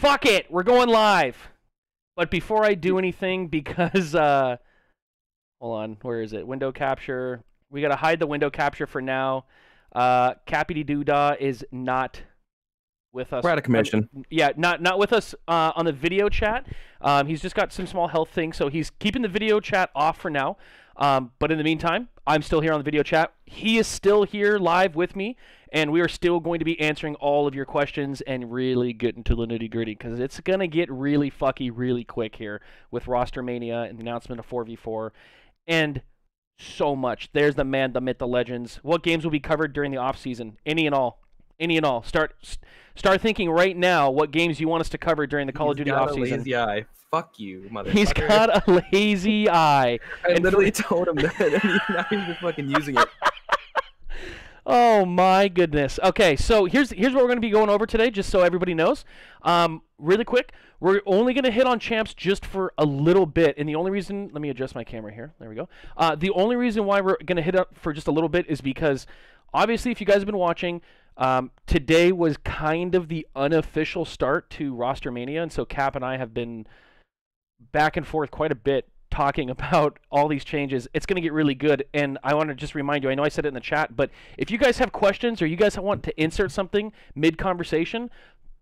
Fuck it, we're going live. But before I do anything, because hold on, where is it? Window capture. We gotta hide the window capture for now. Cappy Doodah is not with us. We're out of commission. Not with us on the video chat. He's just got some small health things, so he's keeping the video chat off for now. But in the meantime, I'm still here on the video chat. He is still here live with me, and we are still going to be answering all of your questions and really get into the nitty-gritty, because it's going to get really fucky really quick here with Rostermania and the announcement of 4v4 and so much. There's the man, the myth, the legends. What games will be covered during the off-season? Any and all. Any and all. Start thinking right now what games you want us to cover during the Call of Duty off-season. Lazy eye. Fuck you, motherfucker. He's got a lazy eye. I literally told him that, and now he's just fucking using it. Oh my goodness. Okay, so here's what we're going to be going over today, just so everybody knows. Really quick, we're only going to hit on champs just for a little bit, and the only reason, let me adjust my camera here. There we go. The only reason why we're going to hit up for just a little bit is because, obviously, if you guys have been watching, today was kind of the unofficial start to Rostermania, and so Cap and I have been back and forth quite a bit talking about all these changes. It's going to get really good, and I want to just remind you, I know I said it in the chat, but if you guys have questions or you guys want to insert something mid-conversation,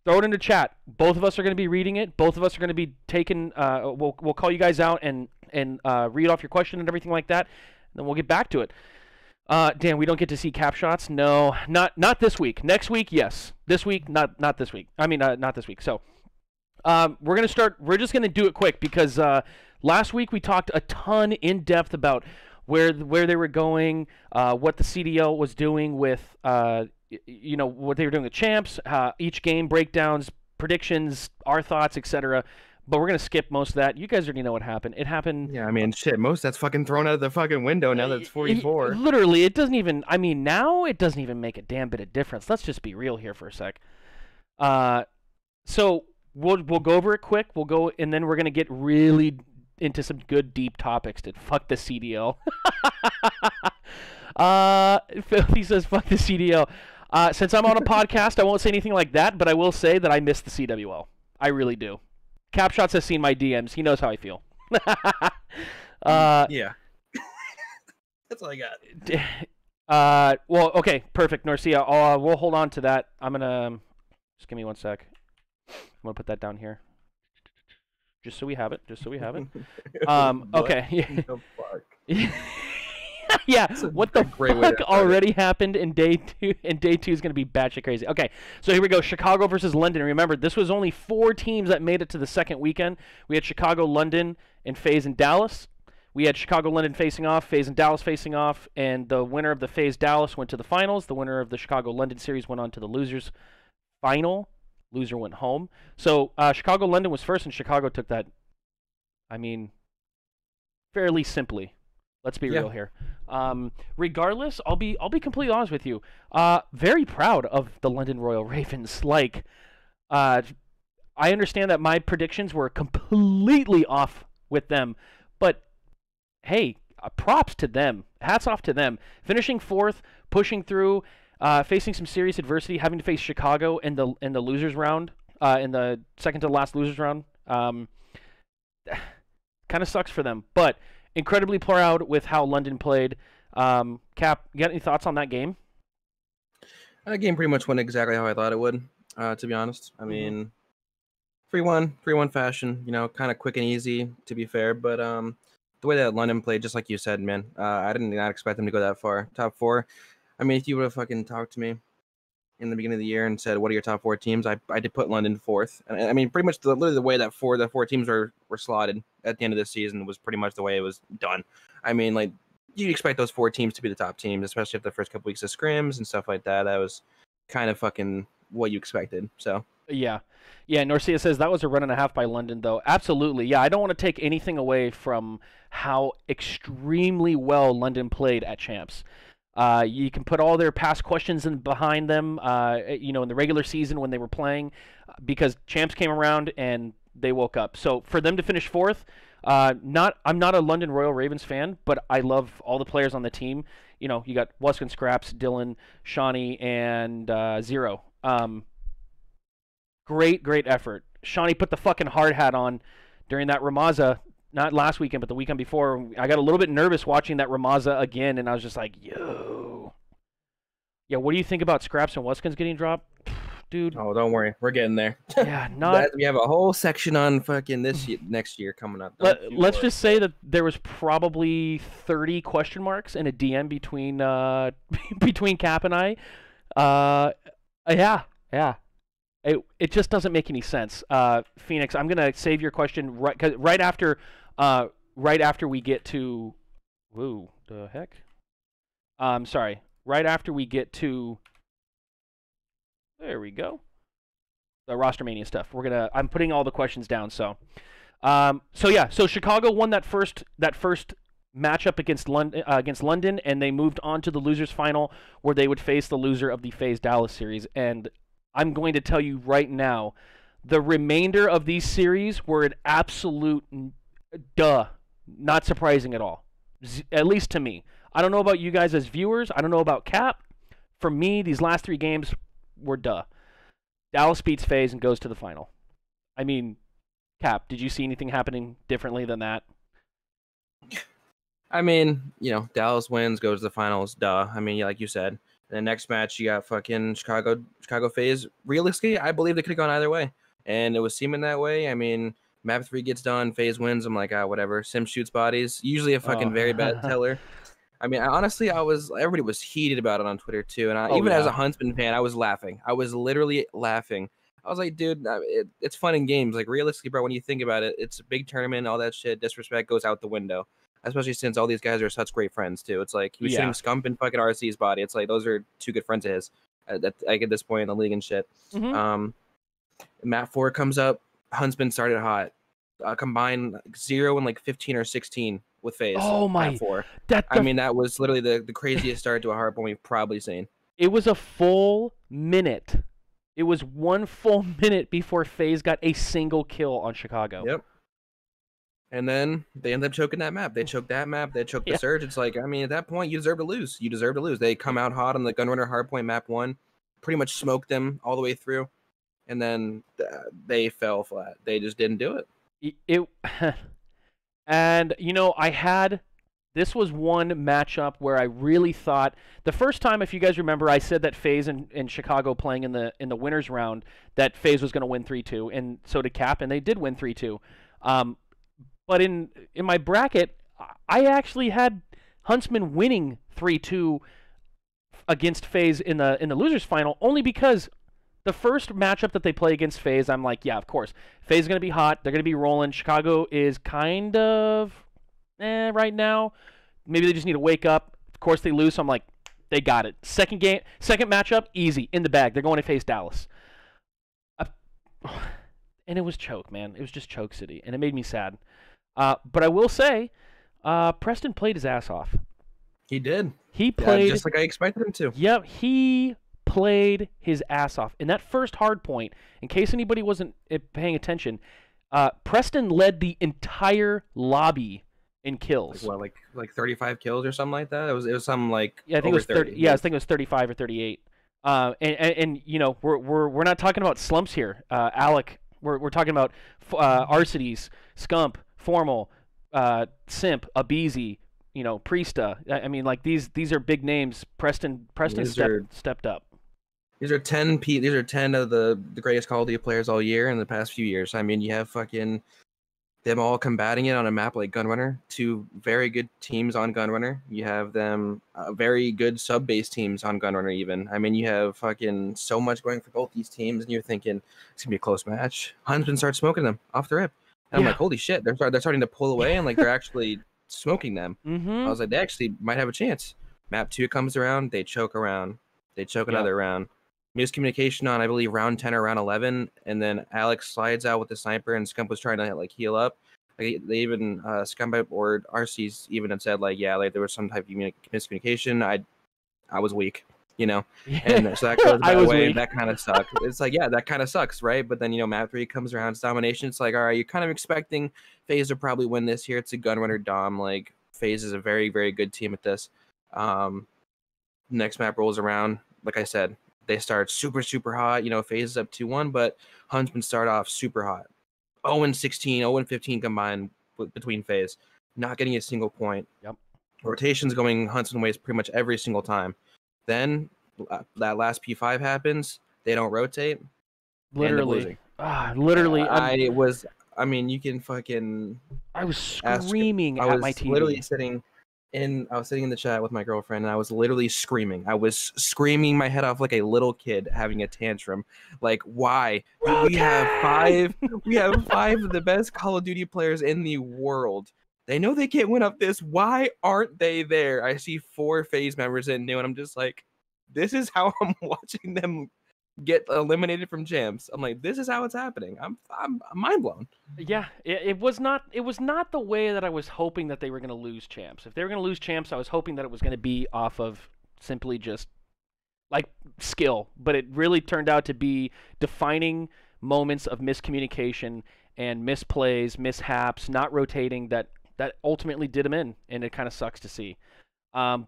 throw it into chat. Both of us are going to be reading it. Both of us are going to be taking, we'll call you guys out and read off your question and everything like that, and then we'll get back to it. Dan, we don't get to see Capshotz? No, not this week. Next week, yes. This week, not this week. I mean, not this week. So, we're going to start, we're just going to do it quick because last week we talked a ton in depth about where they were going, what the CDL was doing with, you know, what they were doing with champs, each game breakdowns, predictions, our thoughts, etc. But we're going to skip most of that. You guys already know what happened. It happened. Yeah, I mean, shit, most that's fucking thrown out of the fucking window now that it's 44. Literally, it doesn't even, I mean, now it doesn't even make a damn bit of difference. Let's just be real here for a sec. So we'll go over it quick. We'll go, and then we're going to get really into some good deep topics to fuck the CDL. Filthy says fuck the CDL. Since I'm on a podcast, I won't say anything like that, but I will say that I miss the CWL. I really do. Capshotz has seen my DMs. He knows how I feel. Yeah. That's all I got. Well, okay, perfect, Norcia. We'll hold on to that. I'm gonna just give me 1 sec. I'm gonna put that down here, just so we have it. Okay. Yeah, what the fuck already happened in day two? And day two is going to be batshit crazy. Okay, so here we go. Chicago versus London. Remember, this was only 4 teams that made it to the second weekend. We had Chicago, London, and FaZe and Dallas. We had Chicago, London facing off, FaZe and Dallas facing off, and the winner of the FaZe Dallas went to the finals. The winner of the Chicago, London series went on to the losers final. Loser went home. So Chicago, London was first, and Chicago took that, I mean, fairly simply. Let's be real here. Regardless, I'll be completely honest with you. Very proud of the London Royal Ravens. Like, I understand that my predictions were completely off with them, but hey, props to them. Hats off to them. Finishing 4th, pushing through, facing some serious adversity, having to face Chicago in the losers round, in the second to last losers round. Kind of sucks for them, but incredibly proud with how London played. Cap, you got any thoughts on that game? That game pretty much went exactly how I thought it would, to be honest. I mean, 3-1 fashion, you know, kind of quick and easy, to be fair. But the way that London played, just like you said, man, I did not expect them to go that far. Top 4. I mean, if you would have fucking talked to me in the beginning of the year and said, what are your top 4 teams? I did put London 4th. And I mean, pretty much literally the way that the four teams were slotted at the end of this season was pretty much the way it was done. I mean, like, you'd expect those 4 teams to be the top teams, especially if the first couple weeks of scrims and stuff like that. That was kind of fucking what you expected. So yeah, Norcia says that was a run and a half by London, though. Absolutely. Yeah, I don't want to take anything away from how extremely well London played at champs. You can put all their past questions behind them, you know, in the regular season when they were playing, because champs came around and they woke up. So for them to finish 4th, I'm not a London Royal Ravens fan, but I love all the players on the team. You know, you got Wusk and Scraps, Dylan, Shawnee, and Zero. Great effort. Shawnee put the fucking hard hat on during that Ramaza, not last weekend, but the weekend before. I got a little bit nervous watching that Ramaza again, and I was just like, yo. Yeah, what do you think about Scraps and Watkins getting dropped? Dude. Oh, don't worry, we're getting there. Yeah, not. We have a whole section on fucking next year coming up. Let's just say that there was probably 30 question marks in a DM between between Cap and I. Yeah. It just doesn't make any sense. Phoenix, I'm gonna save your question right after we get to. Whoa, the heck? Sorry. Right after we get to. There we go. The Rostermania stuff. I'm putting all the questions down. So Chicago won that first matchup against London, and they moved on to the losers final, where they would face the loser of the FaZe Dallas series. And I'm going to tell you right now, the remainder of these series were an absolute not surprising at all. At least to me. I don't know about you guys as viewers. I don't know about Cap. For me, these last 3 games were Dallas beats FaZe and goes to the final. I mean, Cap, did you see anything happening differently than that? I mean, Dallas wins, goes to the finals. I mean, like you said, the next match you got fucking Chicago FaZe. Realistically, I believe they could have gone either way, and it was seeming that way. I mean, map 3 gets done, FaZe wins. I'm like, whatever. Sim shoots bodies. Usually a fucking very bad teller. I mean, honestly, everybody was heated about it on Twitter too, and as a Huntsman fan, I was laughing. I was literally laughing. I was like, dude, it's fun in games. Like, realistically, bro, when you think about it, it's a big tournament, all that shit. Disrespect goes out the window, especially since all these guys are such great friends too. It's like he was shooting Scump in fucking RC's body. It's like those are 2 good friends of his. Like at this point in the league and shit. Mm-hmm. Map 4 comes up. Huntsman started hot. Combined 0 and like 15 or 16 with FaZe. Oh my! Map 4. That was literally the craziest start to a hardpoint we've probably seen. It was a full minute. It was 1 full minute before FaZe got a single kill on Chicago. Yep. And then they end up choking that map. They choked that map. They choked the Surge. It's like, I mean, at that point, you deserve to lose. You deserve to lose. They come out hot on the Gunrunner hardpoint map 1, pretty much smoked them all the way through, and then they fell flat. They just didn't do it. And this was one matchup where I really thought the first time, if you guys remember, I said that FaZe and Chicago playing in the winners round, that FaZe was going to win 3-2, and so did Cap, and they did win 3-2. But in my bracket, I actually had Huntsman winning 3-2 against FaZe in the losers final, only because the first matchup that they play against FaZe, I'm like, yeah, of course, FaZe is going to be hot. They're going to be rolling. Chicago is kind of right now. Maybe they just need to wake up. Of course, they lose, so I'm like, they got it. Second matchup, easy, in the bag. They're going to face Dallas. And it was choke, man. It was just choke city, and it made me sad. But I will say, Preston played his ass off. He did. He played just like I expected him to. Yep, he played his ass off. In that first hard point, in case anybody wasn't paying attention, Preston led the entire lobby in kills. Like 35 kills or something like that. It was something like I think it was 30. Yeah, I think it was 35 or 38. And we're not talking about slumps here, Alec. We're talking about Arcides, Scump, Formal, Simp, Abizi, Priesta. I mean, like these are big names. Preston stepped up. These are 10 of the greatest Call of Duty players all year in the past few years. I mean, you have fucking them all combating it on a map like Gunrunner. 2 very good teams on Gunrunner. You have them very good sub-base teams on Gunrunner even. I mean, you have fucking so much going for both these teams, and you're thinking it's gonna be a close match. Huntsman starts smoking them off the rip. And I'm like, holy shit, they're starting to pull away, and like they're actually smoking them. Mm-hmm. I was like, they actually might have a chance. Map 2 comes around, they choke around. They choke another round. Miscommunication on, I believe, round 10 or round 11, and then Alex slides out with the sniper, and Scump was trying to like heal up. Like, they even Scump or RC's even had said like, yeah, like there was some type of miscommunication. I was weak, and so that goes that way. Weak. That kind of sucks. It's like, yeah, that kind of sucks, right? But then map 3 comes around, it's domination. It's like, all right, you're kind of expecting FaZe to probably win this here. It's a Gunrunner Dom. Like FaZe is a very, very good team at this. Next map rolls around. Like I said, they start super hot. Phases up 2-1, but Huntsman start off super hot. 0-16, 0-15 combined between phase, not getting a single point. Yep. Rotations going Huntsman ways pretty much every single time. Then that last P5 happens. They don't rotate. Literally. Literally. You can fucking. I was screaming at my TV. I was sitting in the chat with my girlfriend, and I was literally screaming. I was screaming my head off like a little kid having a tantrum. Like, why? We have five of the best Call of Duty players in the world. They know they can't win up this. Why aren't they there? I see 4 phase members in new, and I'm just like, this is how I'm watching them get eliminated from champs. I'm like, this is how it's happening. I'm mind blown. Yeah, it was not the way that I was hoping that they were going to lose champs. If they were going to lose champs, I was hoping that it was going to be off of simply just like skill, but it really turned out to be defining moments of miscommunication and misplays, mishaps, not rotating that ultimately did them in, and it kind of sucks to see. We're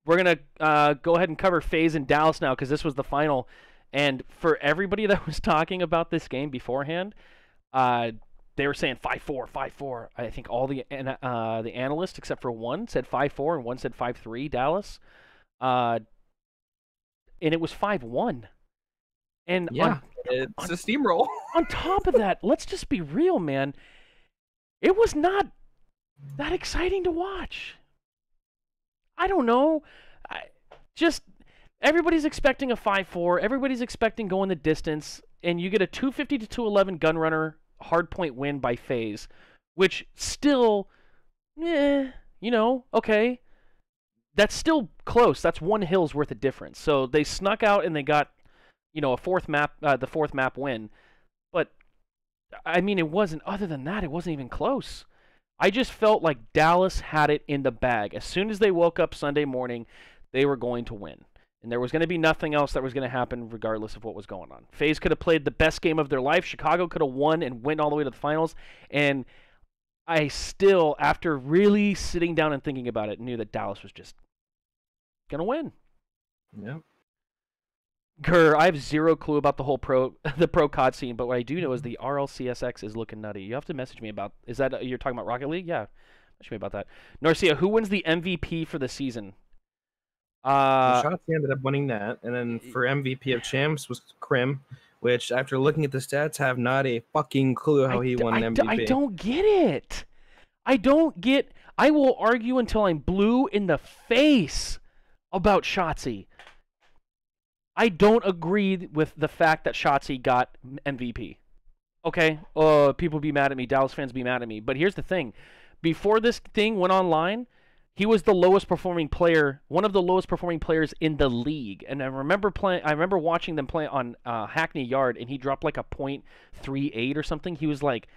going to go ahead and cover FaZe in Dallas now because this was the final. And for everybody that was talking about this game beforehand, they were saying 5-4, 5-4. I think all the analysts except for one said 5-4 and one said 5-3 Dallas. And it was 5-1. And yeah, it's a steamroll. On top of that, let's just be real, man. It was not that exciting to watch. I don't know. Everybody's expecting a 5-4. Everybody's expecting going the distance, and you get a 250 to 211 gunrunner hardpoint win by FaZe, which still, okay. That's still close. That's one hill's worth of difference. So they snuck out and they got, the fourth map win. But, I mean, it wasn't, other than that, it wasn't even close. I just felt like Dallas had it in the bag. As soon as they woke up Sunday morning, they were going to win. And there was going to be nothing else that was going to happen regardless of what was going on. FaZe could have played the best game of their life. Chicago could have won and went all the way to the finals. And I still, after really sitting down and thinking about it, knew that Dallas was just going to win. Yeah. Grr, I have zero clue about the whole pro COD scene, but what I do know is the RLCSX is looking nutty. You have to message me about, is that, you're talking about Rocket League? Yeah, message me about that. Narcia, who wins the MVP for the season? Capshotz ended up winning that, and then for MVP of champs was Krim, which after looking at the stats, have not a fucking clue how he won an MVP. I don't get it. I will argue until I'm blue in the face about Shotzzy. I don't agree with the fact that Shotzzy got MVP. Okay, people be mad at me, Dallas fans be mad at me, but here's the thing. Before this thing went online, he was the lowest performing player, one of the lowest performing players in the league. And I remember watching them play on Hackney Yard, and he dropped like a .38 or something. He was like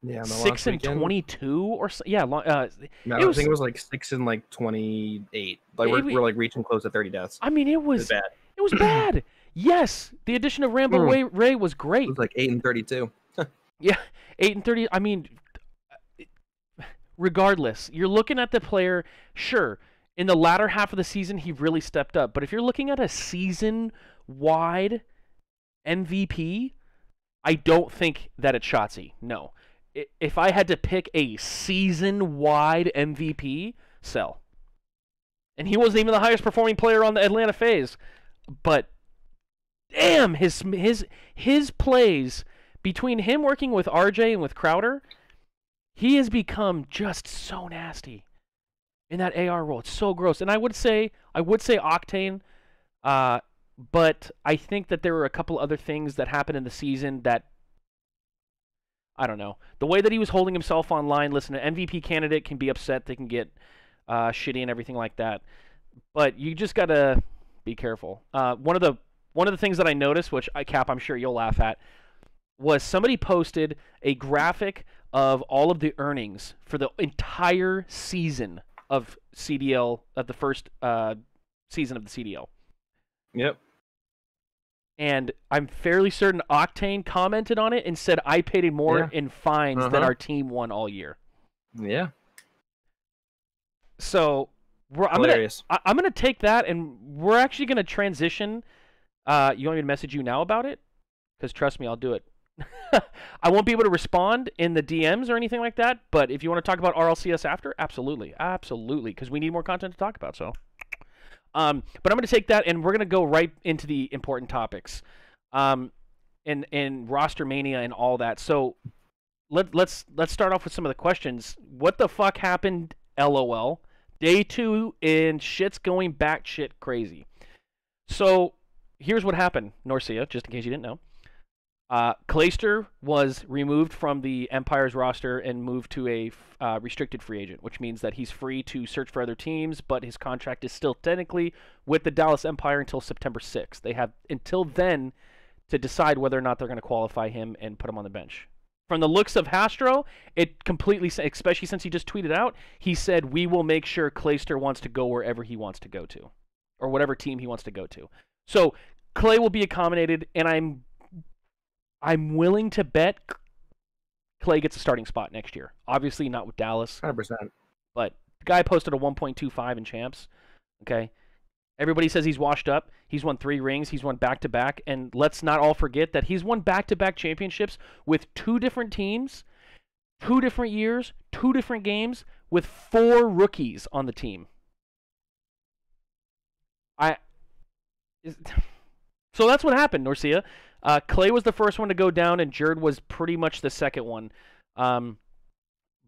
6-22 or so. Yeah, I think it was like 6-28. Like we're like reaching close to 30 deaths. I mean, it was bad. It was bad. Yes, the addition of Rambo Ray was great. It was like 8-32. Yeah, 8-30. I mean, regardless, you're looking at the player. Sure, in the latter half of the season, he really stepped up. But if you're looking at a season-wide MVP, I don't think that it's Shotzzy. No. If I had to pick a season-wide MVP, Cell. And he wasn't even the highest performing player on the Atlanta FaZe. But damn, his plays, between him working with RJ and with Crowder, he has become just so nasty in that AR role. It's so gross. And I would say Octane, but I think that there were a couple other things that happened in the season that, I don't know. The way that he was holding himself online, listen, an MVP candidate can be upset. They can get shitty and everything like that. But you just got to be careful. One of the things that I noticed, which I'm sure you'll laugh at, was somebody posted a graphic of all of the earnings for the entire season of CDL, of the first season of the CDL. Yep. And I'm fairly certain Octane commented on it and said, I paid more in fines than our team won all year. Yeah. So I'm gonna take that, and we're actually gonna transition You want me to message you now about it? Because trust me, I'll do it. I won't be able to respond in the DMs or anything like that, but if you want to talk about RLCS after, absolutely, because we need more content to talk about. So, but I'm going to take that and we're going to go right into the important topics, and Rostermania and all that. So, let's start off with some of the questions. What the fuck happened? LOL. Day 2 and shit's going back shit crazy. So here's what happened, Norcia, just in case you didn't know. Clayster was removed from the Empire's roster and moved to a restricted free agent, which means that he's free to search for other teams, but his contract is still technically with the Dallas Empire until September 6th. They have until then to decide whether or not they're going to qualify him and put him on the bench. From the looks of Hastro, it completely, especially since he just tweeted out, he said, we will make sure Clayster wants to go wherever he wants to go to, or whatever team he wants to go to. So Clay will be accommodated, and I'm willing to bet Clay gets a starting spot next year. Obviously not with Dallas. 100%. But the guy posted a 1.25 in champs. Okay. Everybody says he's washed up. He's won 3 rings. He's won back-to-back. And let's not all forget that he's won back-to-back championships with 2 different teams, 2 different years, 2 different games, with 4 rookies on the team. So that's what happened, Norcia. Clay was the first one to go down, and Jerd was pretty much the second one.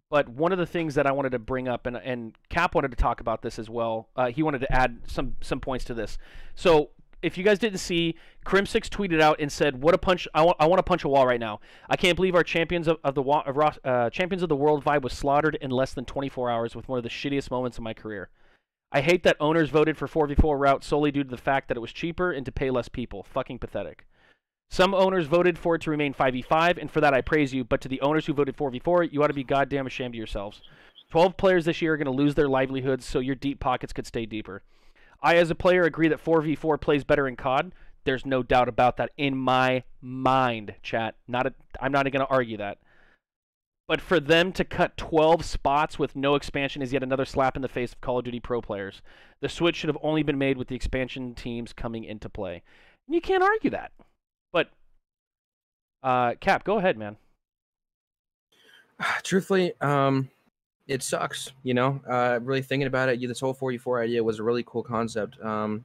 But one of the things that I wanted to bring up, and Cap wanted to talk about this as well. He wanted to add some points to this. So if you guys didn't see, Crim6 tweeted out and said, "What a punch! I want to punch a wall right now. I can't believe our champions of the world vibe was slaughtered in less than 24 hours with one of the shittiest moments of my career. I hate that owners voted for 4v4 route solely due to the fact that it was cheaper and to pay less people. Fucking pathetic. Some owners voted for it to remain 5v5, and for that I praise you, but to the owners who voted 4v4, you ought to be goddamn ashamed of yourselves. 12 players this year are going to lose their livelihoods, so your deep pockets could stay deeper. I, as a player, agree that 4v4 plays better in COD. There's no doubt about that in my mind, chat. I'm not going to argue that. But for them to cut 12 spots with no expansion is yet another slap in the face of Call of Duty Pro players. The switch should have only been made with the expansion teams coming into play. And you can't argue that. But, Cap, go ahead, man. Truthfully, it sucks, you know. Really thinking about it, this whole 44 idea was a really cool concept. When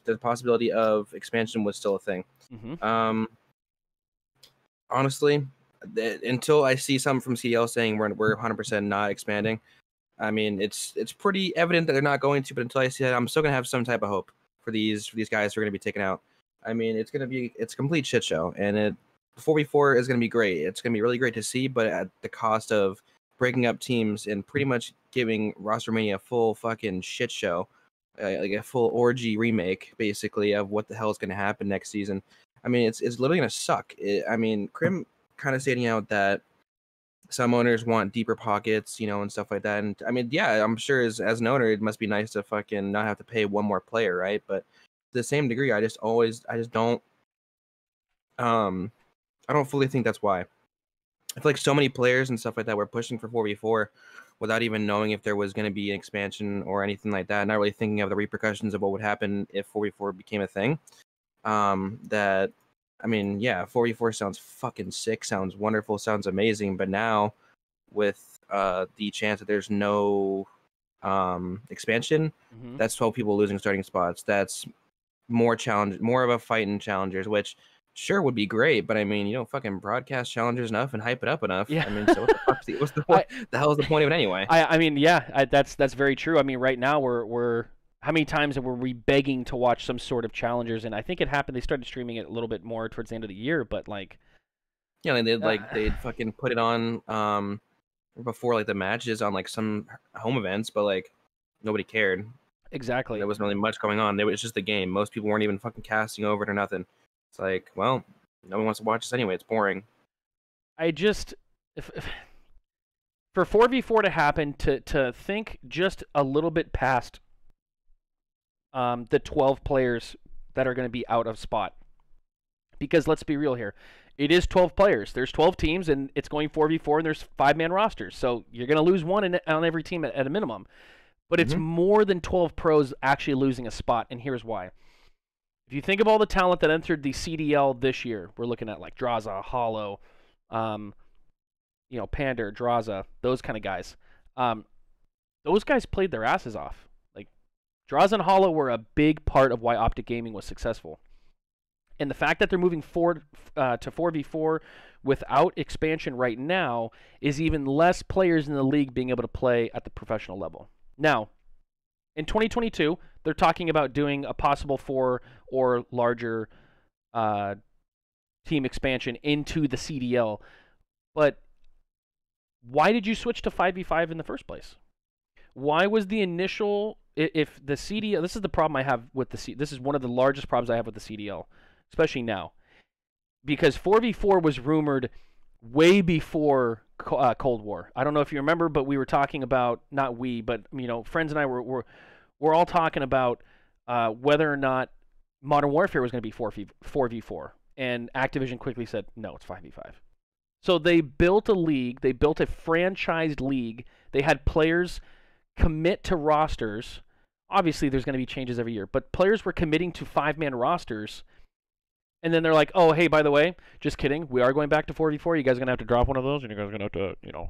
the possibility of expansion was still a thing. Mm-hmm. Honestly, until I see something from CDL saying we're 100% not expanding, I mean, it's pretty evident that they're not going to. But until I see that, I'm still gonna have some type of hope for these guys who are gonna be taken out. I mean, it's a complete shit show, and 4v4 is gonna be great. It's gonna be really great to see, but at the cost of breaking up teams and pretty much giving Rostermania a full fucking shit show, like a full orgy remake, basically, of what the hell is gonna happen next season. I mean, it's literally gonna suck. I mean, Crim kind of stating out that some owners want deeper pockets, you know, and stuff like that. And I mean, yeah, I'm sure as an owner, it must be nice to fucking not have to pay one more player, right? But to the same degree, I just don't fully think that's why. I feel like so many players and stuff like that were pushing for 4v4 without even knowing if there was going to be an expansion or anything like that, not really thinking of the repercussions of what would happen if 4v4 became a thing. I mean, yeah, 4v4 sounds fucking sick, sounds wonderful, sounds amazing, but now with the chance that there's no expansion, Mm-hmm. that's 12 people losing starting spots. That's more of a fight in challengers, which sure would be great, but I mean, you don't fucking broadcast challengers enough and hype it up enough. Yeah. I mean, so what's the point? The hell is the point of it anyway? I mean, yeah, that's very true. I mean, right now we're how many times were we begging to watch some sort of challengers? And I think it happened. They started streaming it a little bit more towards the end of the year, but like, yeah, they'd fucking put it on before like the matches on like some home events, but like nobody cared. Exactly. There wasn't really much going on. It was just the game. Most people weren't even fucking casting over it or nothing. It's like, well, no one wants to watch this anyway. It's boring. I just if for 4v4 to happen, to think just a little bit past the 12 players that are going to be out of spot. Because let's be real here. It is 12 players. There's 12 teams, and it's going 4v4, and there's 5-man rosters. So you're going to lose one on every team at a minimum. But it's more than 12 pros actually losing a spot, and here's why. If if you think of all the talent that entered the CDL this year, we're looking at like Draza, Hollow, Pander, Draza, those kind of guys. Those guys played their asses off. Like Draza and Hollow were a big part of why Optic Gaming was successful. And the fact that they're moving forward to 4v4 without expansion right now is even less players in the league being able to play at the professional level. Now, in 2022, they're talking about doing a possible 4 or larger team expansion into the CDL. But why did you switch to 5v5 in the first place? Why was the initial, if the CDL, this is the problem I have with this is one of the largest problems I have with the CDL, especially now. Because 4v4 was rumored way before Cold War. I don't know if you remember, but we were talking about, not we, but friends and I were all talking about whether or not Modern Warfare was going to be 4v4. And Activision quickly said, no, it's 5v5. So they built a league. They built a franchised league. They had players commit to rosters. Obviously, there's going to be changes every year, but players were committing to 5-man rosters. And then they're like, oh, hey, by the way, just kidding. We are going back to 4v4. You guys are going to have to drop one of those, and you guys are going to have to, you guys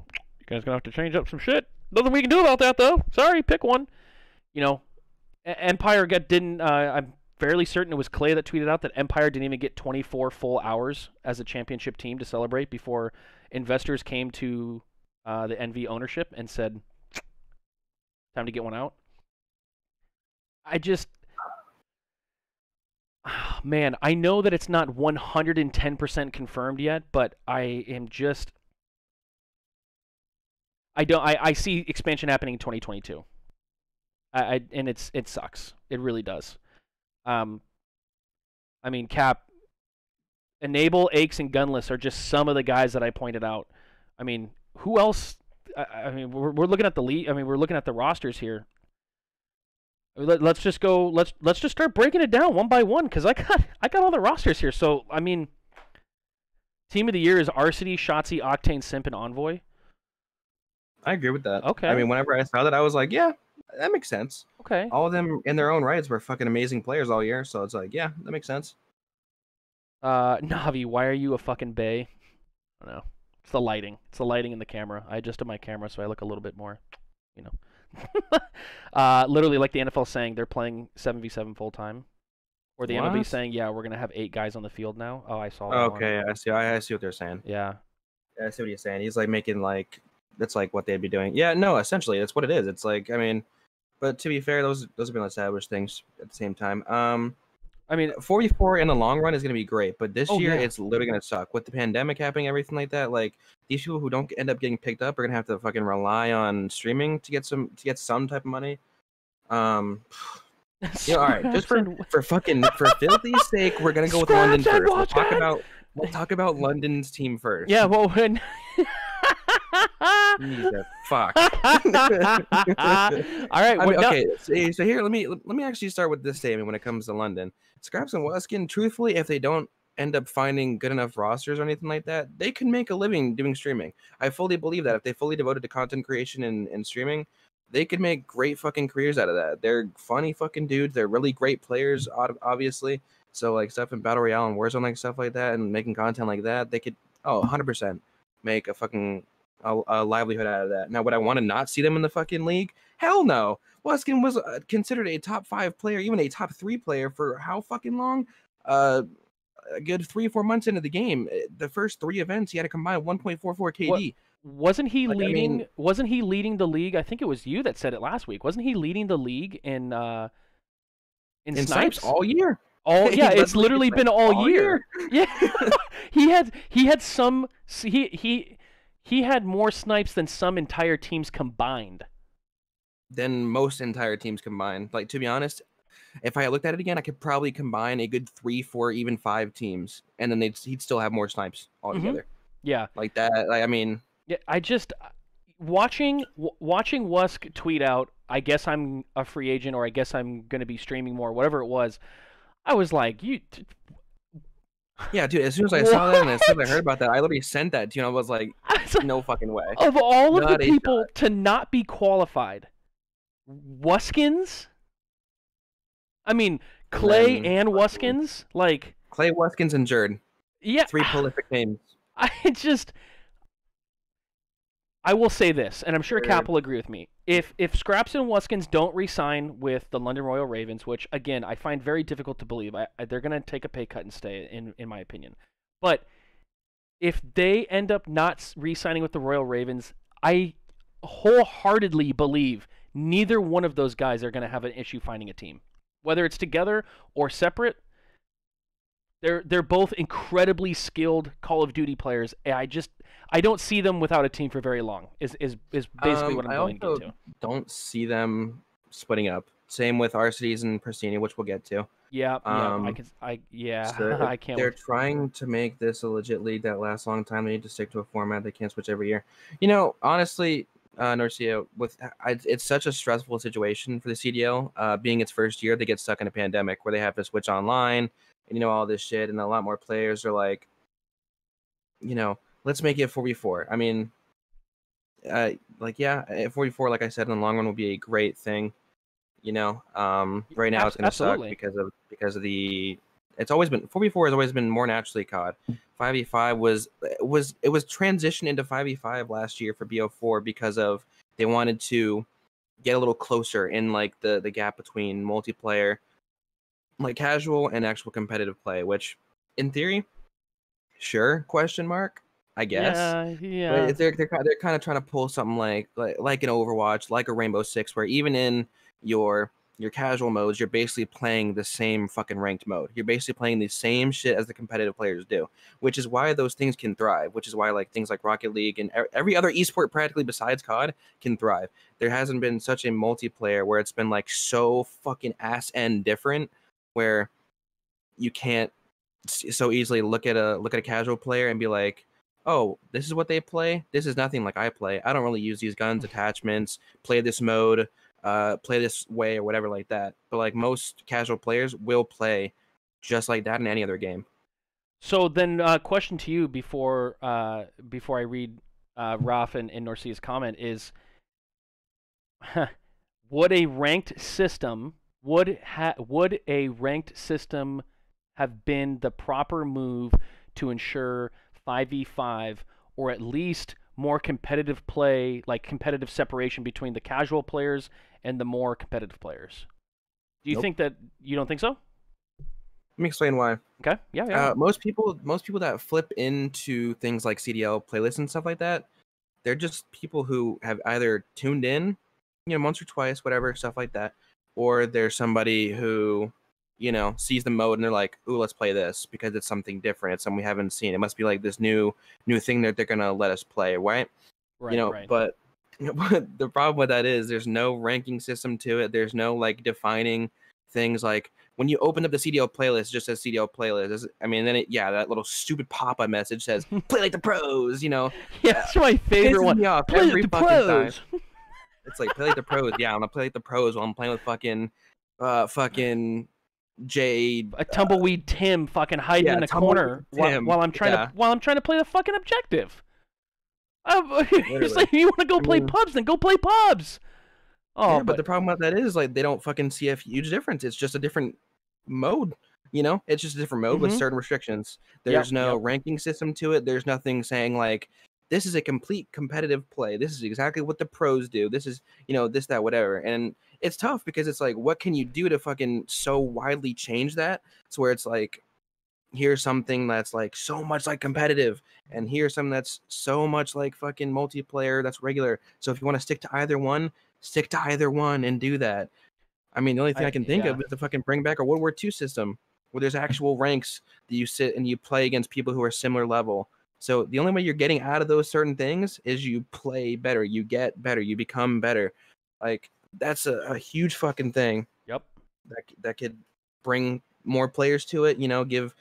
are going to have to change up some shit. Nothing we can do about that, though. Sorry, pick one. Empire didn't, I'm fairly certain it was Clay that tweeted out that Empire didn't even get 24 full hours as a championship team to celebrate before investors came to the NV ownership and said, time to get one out. Man, I know that it's not 110% confirmed yet, but I see expansion happening in 2022. And it sucks. It really does. Cap, Enable, Aches, and Gunless are just some of the guys that I pointed out. Who else? We're looking at the league. We're looking at the rosters here. Let's just go. Let's just start breaking it down one by one because I got all the rosters here. So team of the year is Arcity, Shotzzy, Octane, Simp, and Envoy. I agree with that. Okay. Whenever I saw that, I was like, yeah, that makes sense. Okay. All of them in their own rights were fucking amazing players all year, so it's like, yeah, that makes sense. Navi, why are you a fucking bae? I don't know. It's the lighting. It's the lighting in the camera. I adjusted my camera so I look a little bit more, literally like the NFL saying they're playing 7v7 full time, or the MLB saying, yeah, we're gonna have 8 guys on the field now. Oh, I saw that. Okay, I see what they're saying. Yeah, I see what he's saying. He's like making that's like what they'd be doing. Yeah, no, essentially that's what it is. It's like, but to be fair, those have been established things at the same time. 4v4 in the long run is going to be great, but this year it's literally going to suck with the pandemic happening, everything like that. Like these people who don't end up getting picked up are going to have to fucking rely on streaming to get some type of money. All right, just for filthy's sake, we're going to go with London first. We'll talk about London's team first. Yeah, well, when Jesus fuck. All right. Okay. So here, let me actually start with this statement when it comes to London. Scraps and Weskin, truthfully, if they don't end up finding good enough rosters or anything like that, they can make a living doing streaming. I fully believe that if they fully devoted to content creation and streaming, they could make great fucking careers out of that. They're funny fucking dudes. They're really great players, obviously. So like stuff in Battle Royale and Warzone, like stuff like that, and making content like that, they could 100% make a fucking a livelihood out of that. Now, would I want to not see them in the fucking league? Hell no. Weskin was considered a top 5 player, even a top 3 player for how fucking long? A good 3-4 months into the game. The first 3 events, he had a combined 1.44 KD. Wasn't he leading? Wasn't he leading the league? I think it was you that said it last week. Wasn't he leading the league in snipes all year? Yeah, it's literally been all year. Yeah, he had more snipes than some entire teams combined. Than most entire teams combined. Like, to be honest, if I looked at it again, I could probably combine a good 3, 4, even 5 teams, and then he'd still have more snipes altogether. Mm-hmm. Yeah, like that. Yeah, I just watching Wusk tweet out, I guess I'm a free agent, or I guess I'm going to be streaming more, whatever it was. I was like, yeah, dude, as soon as I saw that and as soon as I heard about that, I literally sent that to you, and I was like, no fucking way. Of all of the people to not be qualified, Wuskins? And Clay then and Wuskins, like, Clay, Wuskins, and Jerd. yeah, 3 prolific names. I will say this, and I'm sure Jerd. Cap will agree with me. If Scraps and Wuskins don't re-sign with the London Royal Ravens, which again I find very difficult to believe, they're going to take a pay cut and stay, in my opinion. But if they end up not re-signing with the Royal Ravens, I wholeheartedly believe neither one of those guys are going to have an issue finding a team, whether it's together or separate. They're both incredibly skilled Call of Duty players. I don't see them without a team for very long. Is basically what I'm I going to also get to. don't see them splitting up. Same with Arcides and Pristini, which we'll get to. Yeah, Um, So if I can't they're wait. trying to make this a legit league that lasts a long time, they need to stick to a format. They can't switch every year. You know, honestly, Norcia, it's such a stressful situation for the CDL. Being its first year, they get stuck in a pandemic where they have to switch online, and all this shit, and a lot more players are like, let's make it 4v4. I mean, yeah, 4v4, like I said, in the long run will be a great thing. Right now it's going to suck Absolutely. because of the. It's always been 4v4 has always been more naturally COD. 5v5 was transitioned into 5v5 last year for BO4 because of they wanted to get a little closer in like the gap between multiplayer, like casual and actual competitive play. Which, in theory, sure, question mark, I guess. Yeah. But they're kind of trying to pull something like an Overwatch, like a Rainbow Six, where even in your casual modes, you're basically playing the same fucking ranked mode. You're basically playing the same shit as the competitive players do, which is why those things can thrive. Which is why like things like Rocket League and every other esport practically besides COD can thrive. There hasn't been such a multiplayer where it's been like so fucking ass end different, where you can't so easily look at a casual player and be like, oh, this is what they play. This is nothing like I play. I don't really use these guns, attachments, play this mode, play this way or whatever like that. But like most casual players will play just like that in any other game. So then, question to you before I read Raf and Norcia's comment is, would a ranked system have been the proper move to ensure 5v5 or at least more competitive play, like competitive separation between the casual players and the more competitive players? Do you Nope. think that you don't think so? Let me explain why. Okay. Yeah. Most people that flip into things like CDL playlists and stuff like that, they're just people who have either tuned in, once or twice, whatever, stuff like that, or they're somebody who, sees the mode and they're like, ooh, let's play this because it's something different. It's something we haven't seen. It must be like this new thing that they're gonna let us play, right? Right. But the problem with that is there's no ranking system to it. There's no like defining things like when you open up the CDL playlist, it just says CDL playlist. Then that little stupid pop-up message says play like the pros. Yeah, that's my favorite pisses one. me off Play every the fucking pros. time. It's like play like the pros. Yeah, I'm gonna play like the pros while I'm playing with fucking Jade. A tumbleweed Tim fucking hiding in the corner while I'm trying to play the fucking objective. It's like, you want to go play pubs, then go play pubs. Oh, yeah, but the problem with that is like they don't fucking see a huge difference. It's just a different mode. It's just a different mode with certain restrictions. There's no ranking system to it. There's nothing saying like this is a complete competitive play. This is exactly what the pros do. This is this, that, whatever. And it's tough because it's like, what can you do to fucking so widely change that? It's where it's like, here's something that's like so much like competitive, and here's something that's so much like fucking multiplayer that's regular. So if you want to stick to either one, stick to either one and do that. I mean, the only thing I can think of is to fucking bring back a World War II system where there's actual ranks that you sit and you play against people who are similar level. So the only way you're getting out of those certain things is you play better, you get better, you become better. Like that's a huge fucking thing. Yep. That could bring more players to it, give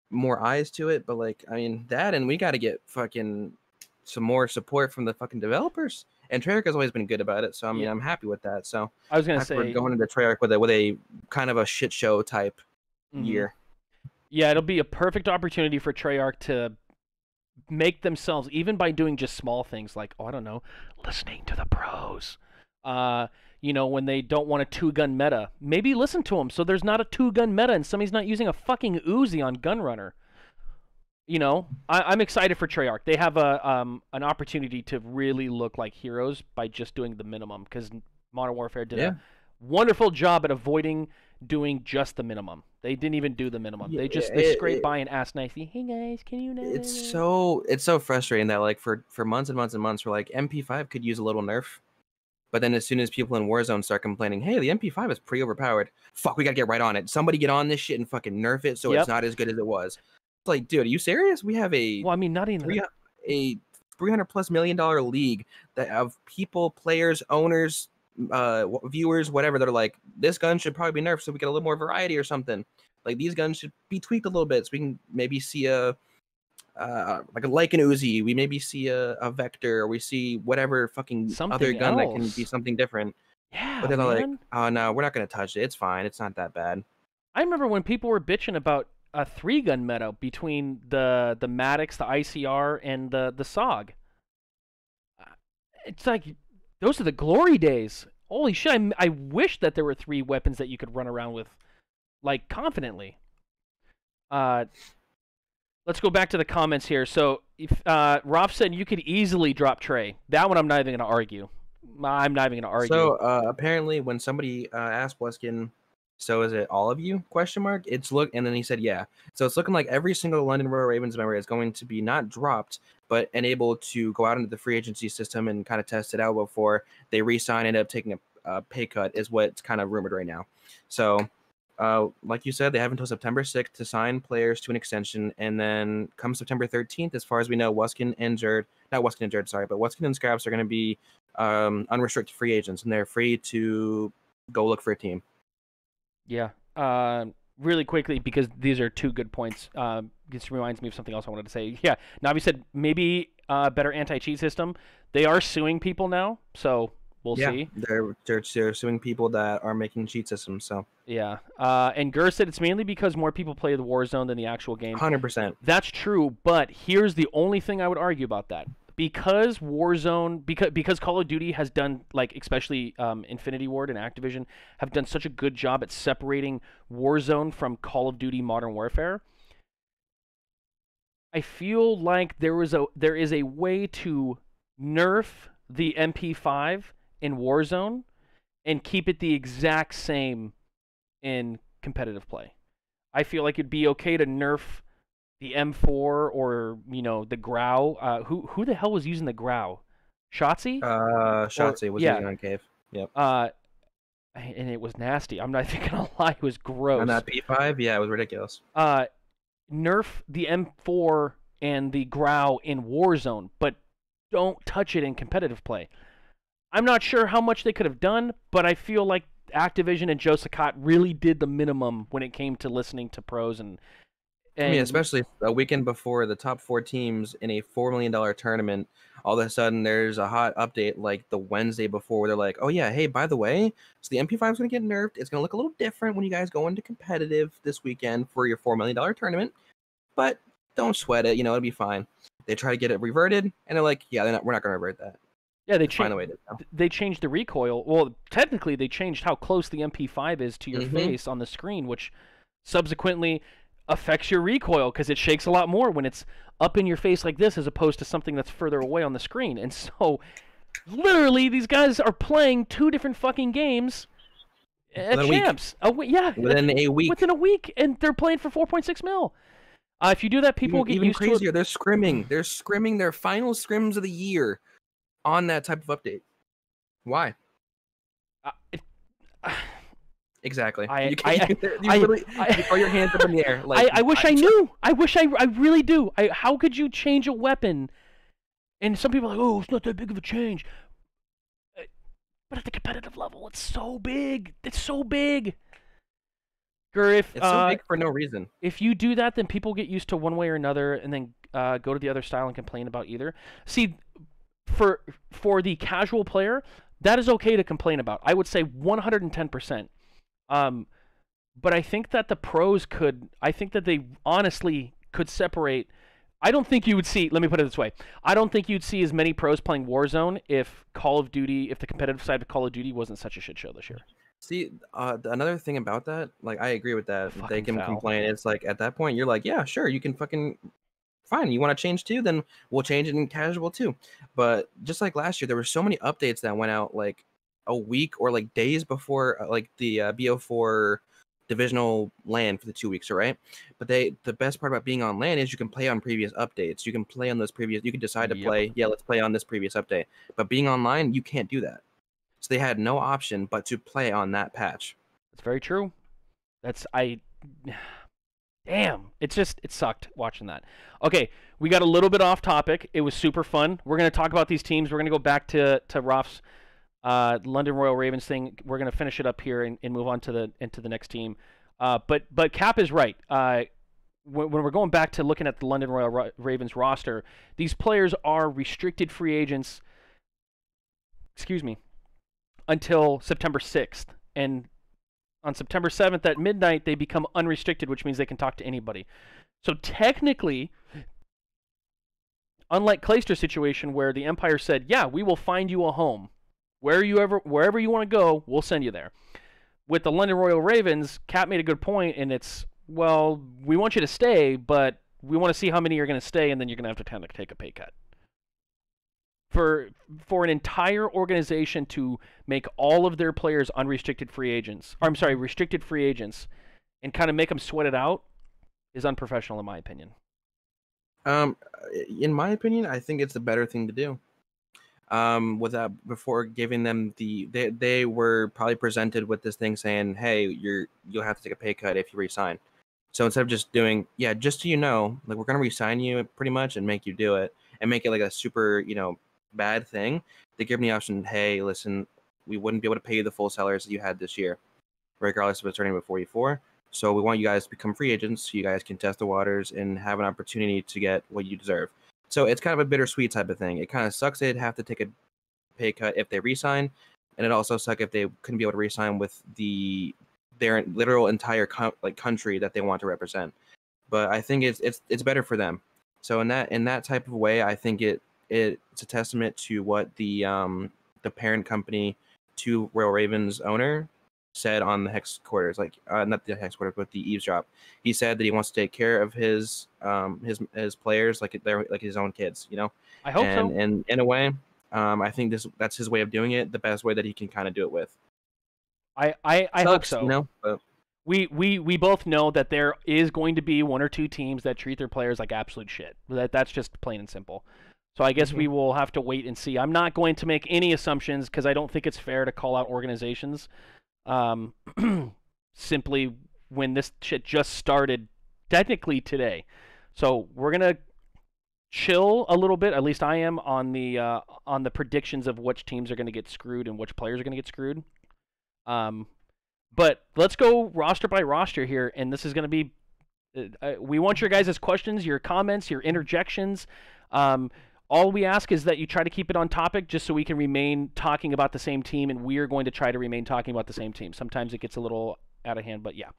more eyes to it. But like, I mean, that, and we got to get fucking some more support from the fucking developers. And Treyarch has always been good about it, so I mean, I'm happy with that. So I was gonna say we're going into Treyarch with a kind of a shit show type year. Yeah, it'll be a perfect opportunity for Treyarch to make themselves, even by doing just small things like, I don't know, listening to the pros, When they don't want a two-gun meta, maybe listen to them so there's not a two-gun meta and somebody's not using a fucking Uzi on Gunrunner. I'm excited for Treyarch. They have an opportunity to really look like heroes by just doing the minimum, because Modern Warfare did a wonderful job at avoiding doing just the minimum. They didn't even do the minimum. They scraped by and asked nicely, "Hey guys, can you?" It's so frustrating that like for months and months and months we're like MP5 could use a little nerf, but then as soon as people in Warzone start complaining, hey, the MP5 is pretty overpowered. Fuck, we gotta get right on it. Somebody get on this shit and fucking nerf it so it's not as good as it was. It's like, dude, are you serious? We have not even a $300+ million league that of people, players, owners, viewers, whatever, that are like, this gun should probably be nerfed so we get a little more variety or something. Like, these guns should be tweaked a little bit so we can maybe see like an Uzi, we maybe see a Vector, or we see whatever fucking something other gun else that can be something different. Yeah, but they're like, oh no, we're not gonna touch it. It's fine. It's not that bad. I remember when people were bitching about a 3-gun meta between the Maddox, the ICR, and the SOG. It's like, those are the glory days. Holy shit, I wish that there were 3 weapons that you could run around with, like, confidently. Let's go back to the comments here. So, if Rolf said you could easily drop Trey. That one I'm not even going to argue. I'm not even going to argue. So, apparently, when somebody asked Weskin, so is it all of you? ? And then he said, yeah. So it's looking like every single London Royal Ravens member is going to be not dropped, but enabled to go out into the free agency system and kind of test it out before they re-sign, end up taking a pay cut, is what's kind of rumored right now. So, like you said, they have until September 6th to sign players to an extension, and then come September 13th, as far as we know, Weskin and Scraps are going to be unrestricted free agents, and they're free to go look for a team. Yeah. Really quickly, because these are 2 good points. This reminds me of something else I wanted to say. Yeah, Navi said maybe better anti-cheat system. They are suing people now, so we'll see. They're suing people that are making cheat systems. So yeah. And Gur said it's mainly because more people play the Warzone than the actual game. 100%. That's true, but here's the only thing I would argue about that. Because Warzone, because Call of Duty has done, like, especially Infinity Ward and Activision, have done such a good job at separating Warzone from Call of Duty Modern Warfare, I feel like there is a way to nerf the MP5 in Warzone and keep it the exact same in competitive play. I feel like it'd be okay to nerf the M4 or, the Grau. Who the hell was using the Grau? Shotzi? Shotzi was using on Cave. Yep. And it was nasty. I'm not even gonna lie, it was gross. On that P5, yeah, it was ridiculous. Nerf the M4 and the Grau in Warzone, but don't touch it in competitive play. I'm not sure how much they could have done, but I feel like Activision and Joe Sakat really did the minimum when it came to listening to pros and I mean, especially a weekend before the top 4 teams in a $4 million tournament, all of a sudden there's a hot update like the Wednesday before where they're like, oh yeah, hey, by the way, so the MP5 is going to get nerfed. It's going to look a little different when you guys go into competitive this weekend for your $4 million tournament, but don't sweat it. It'll be fine. They try to get it reverted, and they're like, yeah, we're not going to revert that. Yeah, they changed the recoil. Well, technically, they changed how close the MP5 is to your face on the screen, which subsequently affects your recoil because it shakes a lot more when it's up in your face like this as opposed to something that's further away on the screen. And so, literally, these guys are playing 2 different fucking games at Champs. Within a week. Within a week, and they're playing for 4.6 mil. If you do that, people get used crazier. to it. They're scrimming. They're scrimming their final scrims of the year on that type of update. Why? Exactly. You throw your hands up in the air. Like, I wish I knew. I really do. How could you change a weapon? And some people are like, oh, it's not that big of a change. But at the competitive level, it's so big. It's so big. It's so big for no reason. If you do that, then people get used to one way or another, and then go to the other style and complain about either. See, for the casual player, that is okay to complain about. I would say 110%. But I think that the pros I think that they honestly could separate I don't think you would see. Let me put it this way: I don't think you'd see as many pros playing Warzone if the competitive side of Call of Duty wasn't such a shit show this year. See, another thing about that, like I agree with that. They Fucking can foul. complain. It's like at that point, you're like, yeah, sure, you can fucking fine. You want to change too? Then we'll change it in casual too. But just like last year, there were so many updates that went out like a week or like days before like the BO4 divisional land for the 2 weeks, right? But the best part about being on land is you can play on previous updates. You can play on those previous. You can decide to Yep. play. Yeah, let's play on this previous update. But being online, you can't do that. So they had no option but to play on that patch. That's very true. Damn, it sucked watching that. Okay, we got a little bit off topic. It was super fun. We're gonna talk about these teams. We're gonna go back to Rof's London Royal Ravens thing. We're gonna finish it up here and move on to the next team. But Cap is right. When we're going back to looking at the London Royal Ravens roster, these players are restricted free agents. Excuse me. Until September 6th, and on September 7th at midnight, they become unrestricted, which means they can talk to anybody. So technically, unlike Clayster's situation where the Empire said, yeah, we will find you a home. Wherever you want to go, we'll send you there. With the London Royal Ravens, Cap made a good point, and it's, well, we want you to stay, but we want to see how many are going to stay, and then you're going to have to kind of take a pay cut. For an entire organization to make all of their players restricted free agents, and kind of make them sweat it out is unprofessional in my opinion. In my opinion, I think it's the better thing to do. Without before giving them they were probably presented with this thing saying, hey, you'll have to take a pay cut if you resign. So instead of just doing, yeah, just so you know, like we're gonna resign you pretty much and make you do it and make it like a super, bad thing, they give them the option, hey, listen, we wouldn't be able to pay you the full salaries that you had this year, regardless of it's turning before 44. So we want you guys to become free agents so you guys can test the waters and have an opportunity to get what you deserve. So it's kind of a bittersweet type of thing. It kind of sucks they'd have to take a pay cut if they resign, and it also sucks if they couldn't be able to resign with their literal entire country that they want to represent. But I think it's better for them. So in that type of way, I think it's a testament to what the parent company to Royal Ravens owner said on the Hex Quarters, like not the Hex Quarters, but the Eavesdrop. He said that he wants to take care of his players like they're like his own kids, I hope so. And in a way, I think that's his way of doing it, the best way that he can kind of do it with. I hope so. But we both know that there is going to be one or two teams that treat their players like absolute shit. That's just plain and simple. So I guess we will have to wait and see. I'm not going to make any assumptions because I don't think it's fair to call out organizations simply when this shit just started technically today. So we're going to chill a little bit, at least I am, on the predictions of which teams are going to get screwed and which players are going to get screwed. But let's go roster by roster here, and this is going to be we want your guys' questions, your comments, your interjections. All we ask is that you try to keep it on topic just so we can remain talking about the same team, and we are going to try to remain talking about the same team. Sometimes it gets a little out of hand, but yeah.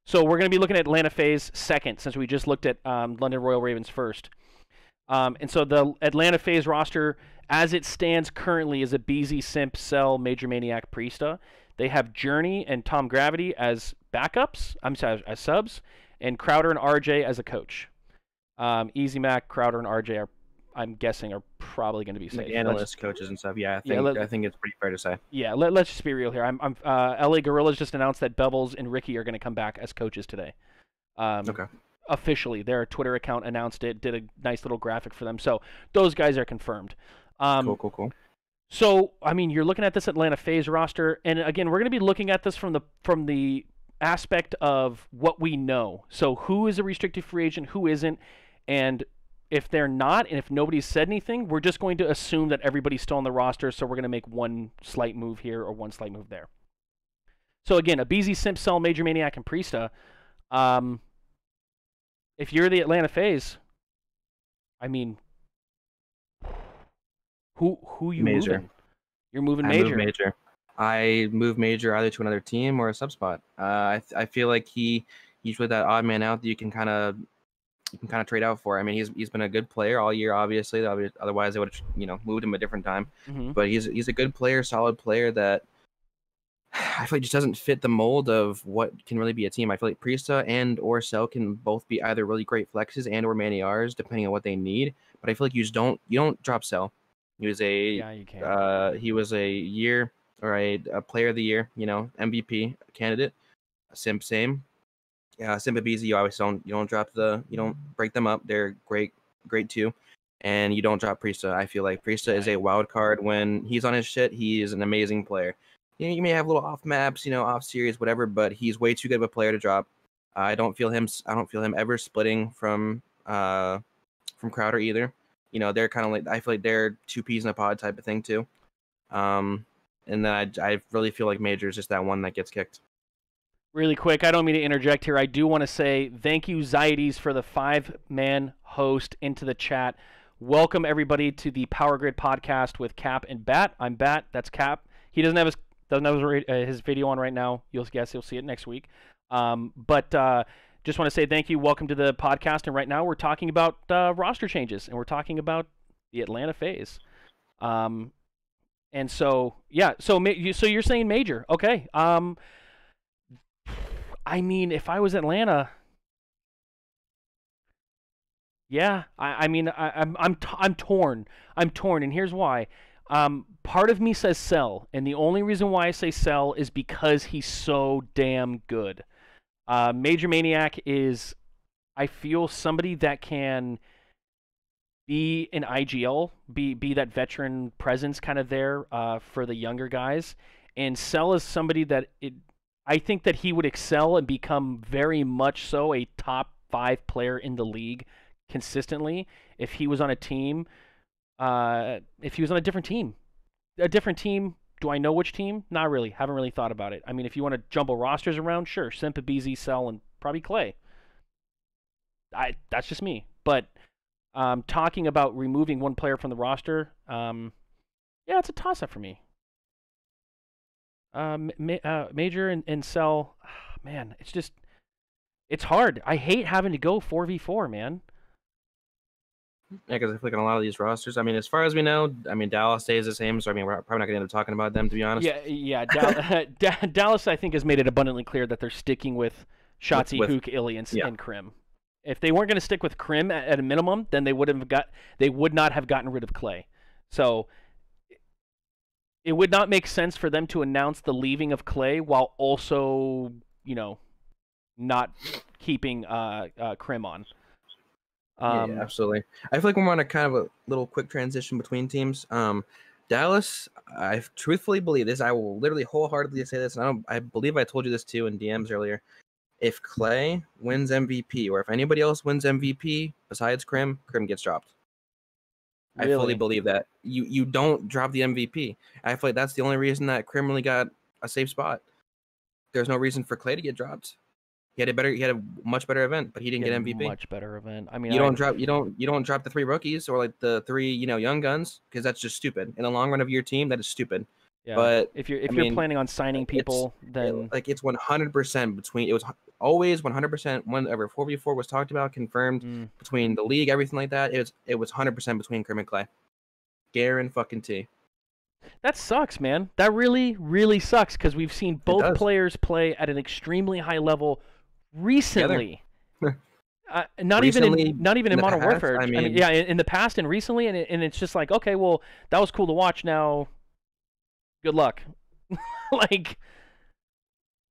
So we're going to be looking at Atlanta FaZe second, since we just looked at London Royal Ravens first. And so the Atlanta FaZe roster, as it stands currently, is a BZ, Simp, Cell, Major Maniac, Priesta. They have Journey and Tom Gravity as backups, as subs, and Crowder and RJ as a coach. Easy Mac, Crowder, and RJ I'm guessing are probably going to be safe. Like analysts, coaches, and stuff. Yeah, I think it's pretty fair to say. Yeah, let's just be real here. LA Gorillas just announced that Bevels and Ricky are going to come back as coaches today. Okay. Officially, their Twitter account announced it, did a nice little graphic for them. So those guys are confirmed. Cool. So I mean, you're looking at this Atlanta FaZe roster, and again, we're going to be looking at this from the aspect of what we know. So who is a restricted free agent, who isn't, and if they're not, and if nobody's said anything, we're just going to assume that everybody's still on the roster, so we're going to make one slight move here or one slight move there. So again, a BZ, Simp, Cell, Major Maniac, and Priesta. If you're the Atlanta FaZe, I mean, who you Major. moving? You're moving Major. I move Major either to another team or a sub spot. I feel like he's with that odd man out that you can kind of you can kind of trade out for. I mean, he's been a good player all year, obviously. Otherwise, they would have moved him a different time. Mm-hmm. But he's a good player, solid player that I feel like just doesn't fit the mold of what can really be a team. I feel like Priesta and or Cell can both be either really great flexes and or Maniars, depending on what they need. But I feel like you don't drop Cell. He was a Yeah, you can. he was a year or a player of the year, MVP candidate. Simp same. Simp and BZ, you don't break them up. They're great too. And you don't drop Priesta. I feel like Priesta is a wild card when he's on his shit. He is an amazing player. You may have little off maps, off series, whatever, but he's way too good of a player to drop. I don't feel him ever splitting from Crowder either. They're kind of like, I feel like they're two peas in a pod type of thing too. And then I really feel like Major is just that one that gets kicked. Really quick, I don't mean to interject here. I do want to say thank you, Zaides, for the 5-man host into the chat. Welcome everybody to the Power Grid podcast with Cap and Bat. I'm Bat. That's Cap. He doesn't have his video on right now. You'll see it next week. But just want to say thank you. Welcome to the podcast. And right now we're talking about roster changes, and we're talking about the Atlanta phase. And so yeah, so you're saying Major, okay? I mean, if I was Atlanta, yeah. I'm torn. I'm torn, and here's why. Part of me says Cell, and the only reason why I say Cell is because he's so damn good. Major Maniac is, I feel, somebody that can be an IGL, be that veteran presence kind of there for the younger guys, and Cell is somebody that I think that he would excel and become very much so a top 5 player in the league consistently if he was on a team. If he was on a different team. Do I know which team? Not really. Haven't really thought about it. I mean, if you want to jumble rosters around, sure. Simpa, BZ, Cell, and probably Clay. That's just me. But talking about removing one player from the roster, yeah, it's a toss-up for me. Major and Cell, man, it's hard. I hate having to go 4v4, man. Yeah, because I feel like on a lot of these rosters, I mean, as far as we know, Dallas stays the same, so I mean, we're probably not going to end up talking about them, to be honest. Yeah. Dallas, I think, has made it abundantly clear that they're sticking with Shotzi, Hook, Illy, and Krim. If they weren't going to stick with Krim at a minimum, then they would not have gotten rid of Clay. So it would not make sense for them to announce the leaving of Clay while also, not keeping Krim on. Yeah, absolutely. I feel like we're on a kind of a little quick transition between teams. Dallas, I truthfully believe this. I will literally wholeheartedly say this. And I believe I told you this too in DMs earlier. If Clay wins MVP, or if anybody else wins MVP besides Krim gets dropped. Really? I fully believe that. You don't drop the MVP. I feel like that's the only reason that Krim really got a safe spot. There's no reason for Clay to get dropped. He had a much better event, but he didn't get MVP. Much better event. I mean, you don't drop the 3 rookies or like the 3 young guns, because that's just stupid. In the long run of your team, that is stupid. Yeah. But if you're planning on signing people, then it's 100% between. It was always 100% whenever 4v4 was talked about, confirmed between the league, everything like that. It was 100% between Krim and Clay. Guarantee. That sucks, man. That really, really sucks, because we've seen both players play at an extremely high level recently. Not even in Modern Warfare. I mean, yeah, in the past and recently, and it's just like, okay, well, that was cool to watch. Now, good luck. Like,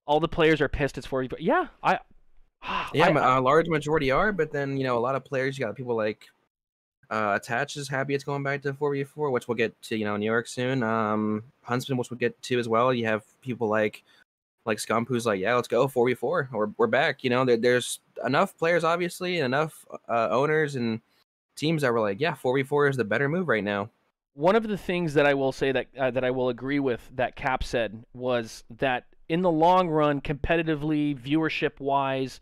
all the players are pissed. It's 40. But yeah, a large majority are. But then a lot of players. You got people like Attach is happy it's going back to 4v4, which we'll get to. New York soon. Huntsman, which we'll get to as well. You have people like Scump, who's like, yeah, let's go 4v4, or we're back. There's enough players, obviously, and enough owners and teams that were like, yeah, 4v4 is the better move right now. One of the things that I will say that I will agree with that Cap said was that in the long run, competitively, viewership-wise,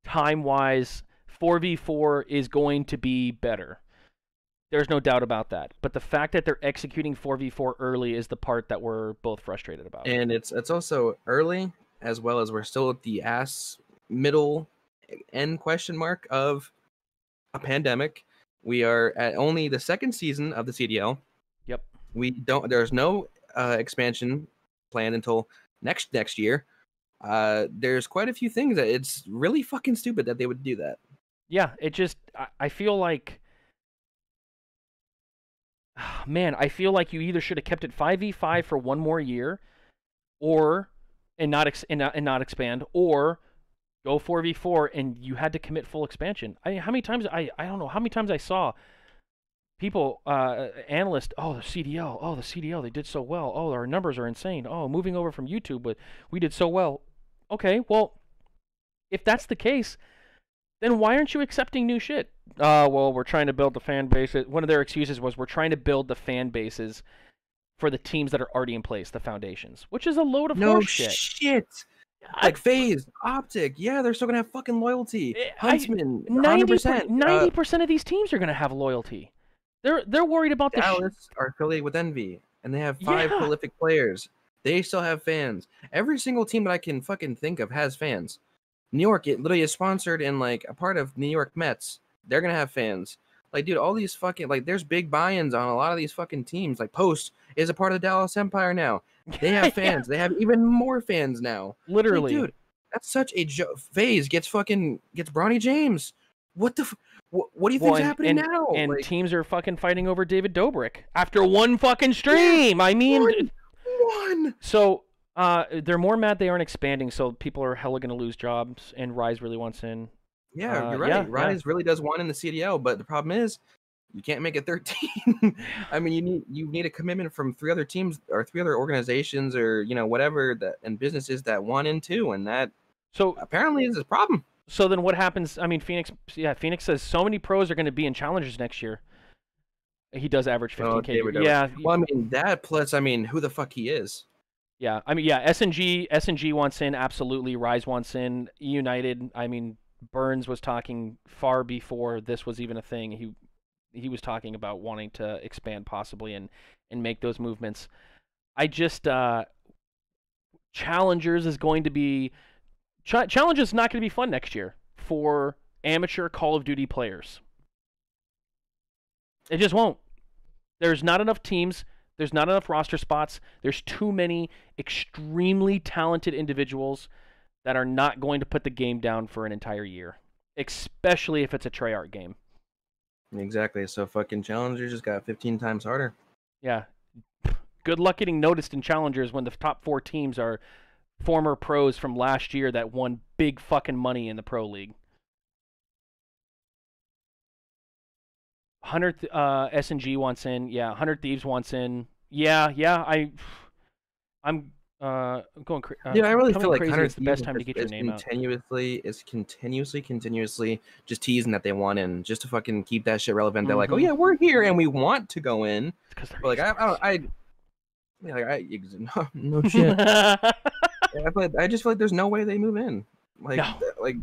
time-wise, 4v4 is going to be better. There's no doubt about that. But the fact that they're executing 4v4 early is the part that we're both frustrated about. And it's also early, as well as we're still at the middle end question mark of a pandemic. We are at only the second season of the CDL. Yep. There's no expansion planned until next year. There's quite a few things that it's really fucking stupid that they would do that. Yeah, I feel like, man, I feel like you either should have kept it 5v5 for one more year, and not expand, or go 4v4 and you had to commit full expansion. I mean, how many times I don't know how many times I saw people, analysts, the CDL, they did so well. Oh, our numbers are insane. Oh, moving over from YouTube, but we did so well. Okay, well, if that's the case, then why aren't you accepting new shit? Well, we're trying to build the fan base. One of their excuses was we're trying to build the fan bases for the teams that are already in place, the foundations, which is a load of No horseshit. shit. Like FaZe, Optic, yeah, they're still gonna have fucking loyalty. Huntsman, 100%. 90% of these teams are gonna have loyalty. They're worried about the Dallas are affiliated with Envy, and they have 5 prolific players. They still have fans. Every single team that I can fucking think of has fans. New York, it literally is sponsored and like a part of New York Mets. They're gonna have fans. Like, dude, all these fucking there's big buy-ins on a lot of these fucking teams. Like Post is a part of the Dallas Empire now. They have fans. They have even more fans now. Literally, dude, that's such a joke. FaZe gets Bronny James. What the? What do you think's happening now? And teams are fucking fighting over David Dobrik after one fucking stream. I mean, one. So they're more mad they aren't expanding. So people are hella gonna lose jobs, and Rise really wants in. Yeah, you're right. Rise really does want in the CDL, but the problem is you can't make it 13. I mean, you need a commitment from 3 other teams or 3 other organizations or whatever that and businesses that want in too, and that apparently is a problem. So then what happens? I mean, Phoenix says so many pros are going to be in challengers next year. He does average 15K. Yeah. Well, I mean that plus, I mean, who the fuck he is. Yeah, I mean, yeah. SNG wants in, absolutely. Rise wants in. United. I mean, Burns was talking far before this was even a thing. He was talking about wanting to expand possibly and make those movements. I just challengers is going to be. Challenge is not going to be fun next year for amateur Call of Duty players. It just won't. There's not enough teams. There's not enough roster spots. There's too many extremely talented individuals that are not going to put the game down for an entire year, especially if it's a Treyarch game. Exactly. So fucking challengers just got 15 times harder. Yeah. Good luck getting noticed in challengers when the top 4 teams are former pros from last year that won big fucking money in the pro league. 100 S&G wants in. Yeah, 100 Thieves wants in. Yeah. I'm going crazy. Yeah, I really feel like 100 is the best time to get your name out. Is continuously just teasing that they want in, just to fucking keep that shit relevant. They're like, oh yeah, we're here and we want to go in. But like no shit. I just feel like there's no way they move in. Like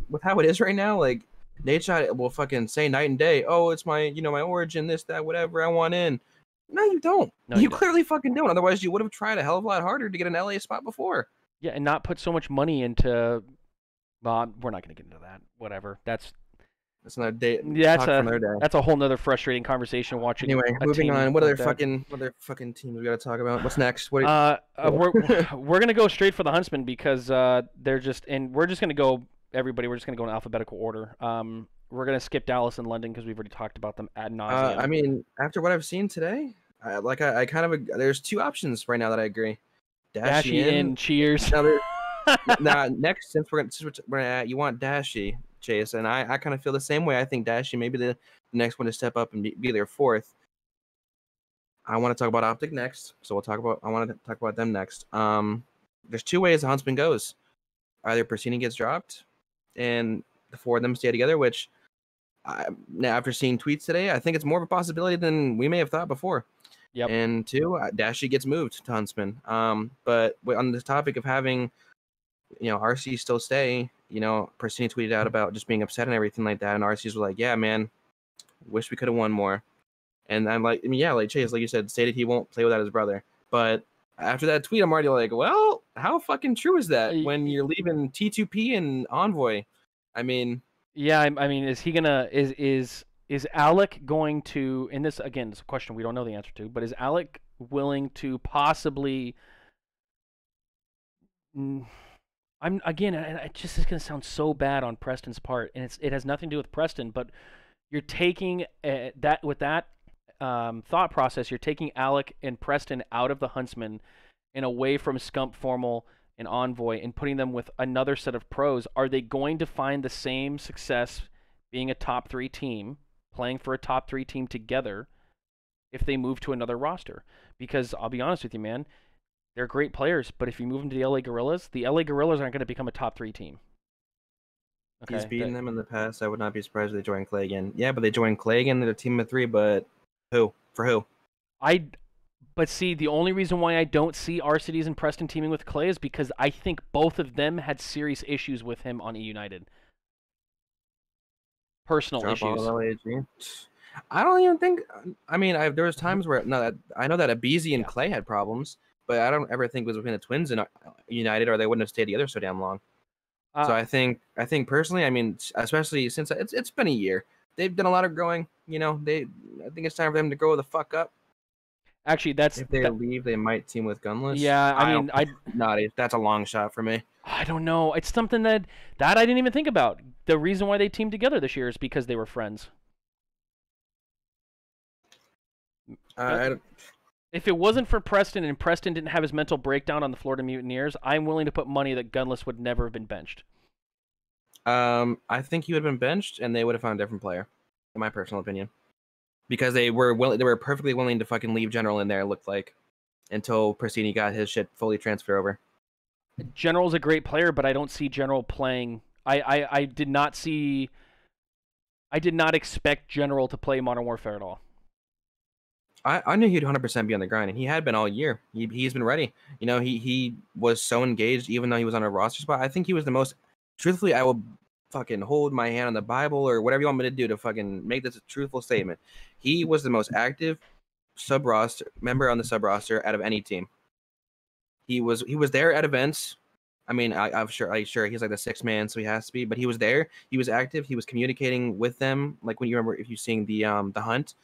with how it is right now, like Nadeshot will fucking say night and day, oh, it's my my origin, this, that, whatever, I want in. No, you don't. No, you clearly fucking don't. Otherwise, you would have tried a hell of a lot harder to get an LA spot before. Yeah, and not put so much money into. Well, we're not going to get into that. Whatever. That's another day. Yeah, that's a whole nother frustrating conversation. Watching. Anyway, moving on. What other fucking teams we got to talk about? What's next? We're gonna go straight for the Huntsmen because they're just, and we're just gonna go everybody. We're just gonna go in alphabetical order. We're gonna skip Dallas and London because we've already talked about them ad nauseum. I mean, after what I've seen today, I kind of there's 2 options right now that I agree. Dashy in, cheers. Now next, since we're at, you want Dashy, Chase, and I kind of feel the same way. I think Dashy may be the next one to step up and be their 4th. I want to talk about Optic next, so I want to talk about them next. There's 2 ways the Huntsman goes. Either Persini gets dropped, and the 4 of them stay together, which now after seeing tweets today, I think it's more of a possibility than we may have thought before. Yep. And 2, Dashy gets moved to Huntsman. But on the topic of having, RC still stay, Persini tweeted out about just being upset and everything like that, and RC's were like, yeah, man, wish we could have won more. And I'm like, like Chase, like you said, stated he won't play without his brother. But after that tweet, I'm already like, well, how fucking true is that when you're leaving T2P and Envoy? I mean, Yeah, I mean, is he gonna is Alec going to? And this again is a question we don't know the answer to, but is Alec willing to possibly? mm, I'm again, it just is gonna sound so bad on Preston's part, and it has nothing to do with Preston, but you're taking that with that thought process, you're taking Alec and Preston out of the Huntsman and away from Scump, Formal, and Envoy and putting them with another set of pros. Are they going to find the same success being a top 3 team, playing for a top 3 team together if they move to another roster? Because I'll be honest with you, man, they're great players, but if you move them to the LA Gorillas aren't going to become a top 3 team. He's Okay. beaten them in the past. I would not be surprised if they join Clay again. Yeah, but they join Clay again. They're a team of 3, but who? For who? I But see, the only reason why I don't see Arcides and Preston teaming with Clay is because I think both of them had serious issues with him on E United. Personal Drop all issues. of LAG. I don't even think. I mean, there was times where no, I know that Abizi and Yeah. Clay had problems, but I don't ever think it was between the Twins and United, or they wouldn't have stayed together so damn long. So I think personally, I mean, especially since it's been a year, they've done a lot of growing. You know, I think it's time for them to grow the fuck up. actually, If they leave, they might team with Gunless. yeah. I I mean, don't. Not that's a long shot for me. I don't know. It's something that I didn't even think about. The reason why they teamed together this year is because they were friends. If it wasn't for Preston and Preston didn't have his mental breakdown on the Florida Mutineers, I'm willing to put money that Gunless would never have been benched. I think he would have been benched, and they would have found a different player, in my personal opinion, because they were perfectly willing to fucking leave General in there. It looked like until Pristini got his shit fully transferred over. General's a great player, but I don't see General playing. I did not see. I did not expect General to play Modern Warfare at all. I knew he'd 100% be on the grind, and he had been all year. He's been ready. You know, he was so engaged, even though he was on a roster spot. I think he was the most. Truthfully, I will fucking hold my hand on the Bible or whatever you want me to do to fucking make this a truthful statement. He was the most active sub roster member on the sub roster out of any team. He was there at events. I mean, I'm sure he's like the 6th man, so he has to be. But he was there. He was active. He was communicating with them. Like when you remember, if you seeing the hunt,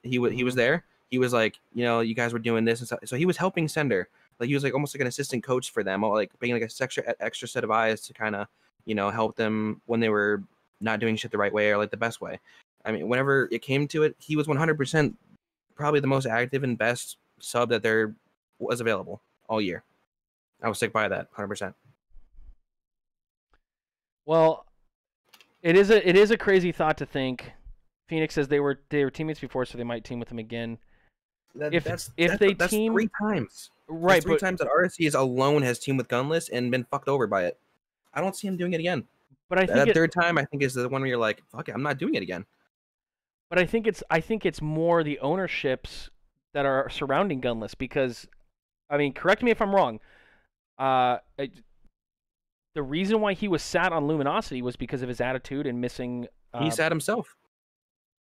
he was there. He was like, you know, you guys were doing this and stuff. So he was helping Sender. Like he was like almost like an assistant coach for them, like being like a extra set of eyes to kind of, you know, help them when they were not doing shit the right way or like the best way. I mean, whenever it came to it, he was 100% probably the most active and best sub that there was available all year. I will stick by that 100%. Well, it is a crazy thought to think. Phoenix says they were teammates before, so they might team with him again. That's team 3 times. right, That's 3 times that RSC alone has teamed with Gunless and been fucked over by it. I don't see him doing it again. But I think that 3rd time, I think, is the one where you're like, fuck it, I'm not doing it again. But I think it's more the ownerships that are surrounding Gunless because, I mean, correct me if I'm wrong. The reason why he was sat on Luminosity was because of his attitude and missing. He sat himself.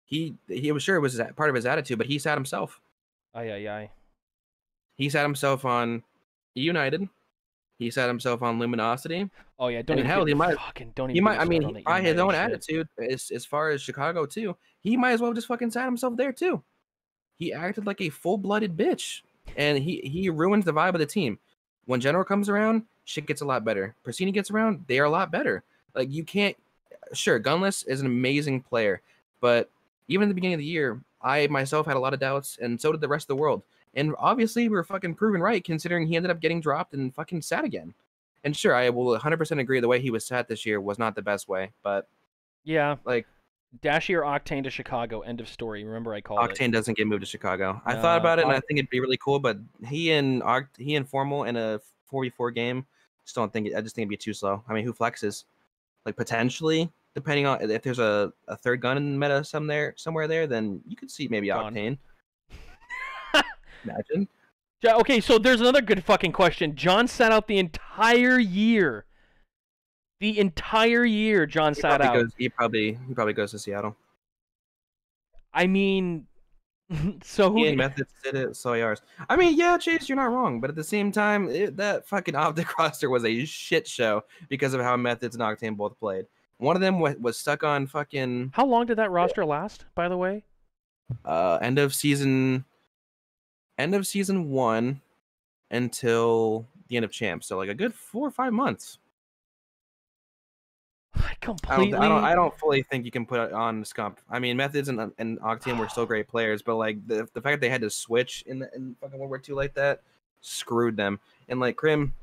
He was sure it was part of his attitude, but he sat himself. Aye. He sat himself on United. He sat himself on Luminosity. Oh yeah, don't even. He might. I mean, by his own attitude, as far as Chicago too, he might as well just fucking sat himself there too. He acted like a full-blooded bitch, and he ruins the vibe of the team. When General comes around, shit gets a lot better. Pristini gets around, they are a lot better. Like you can't. Sure, Gunless is an amazing player, but even at the beginning of the year, I myself had a lot of doubts, and so did the rest of the world. And obviously, we were fucking proven right, considering he ended up getting dropped and fucking sat again. And sure, I will 100% agree the way he was sat this year was not the best way, but yeah, like Dashy or Octane to Chicago. End of story. Remember, I called Octane doesn't get moved to Chicago. I thought about it, and I think it'd be really cool, but he and Formal in a 4v4 game, I just think it'd be too slow. I mean, who flexes? Like potentially. Depending on if there's a 3rd gun in the meta somewhere there, then you could see maybe Octane. Imagine. Okay, so there's another good fucking question. John sat out the entire year. The entire year, John sat out. He probably goes to Seattle. I mean, so he and Methods did it. So yours. I mean, yeah, Chase, you're not wrong, but at the same time, that fucking Optic roster was a shit show because of how Methods and Octane both played. One of them was stuck on fucking How long did that roster last, by the way? end of season 1 until the end of champs. So like a good 4 or 5 months. I completely. I don't fully think you can put it on Scump. I mean, Methods and Octane were still great players, but like the fact that they had to switch in fucking World War II like that screwed them. And like Krim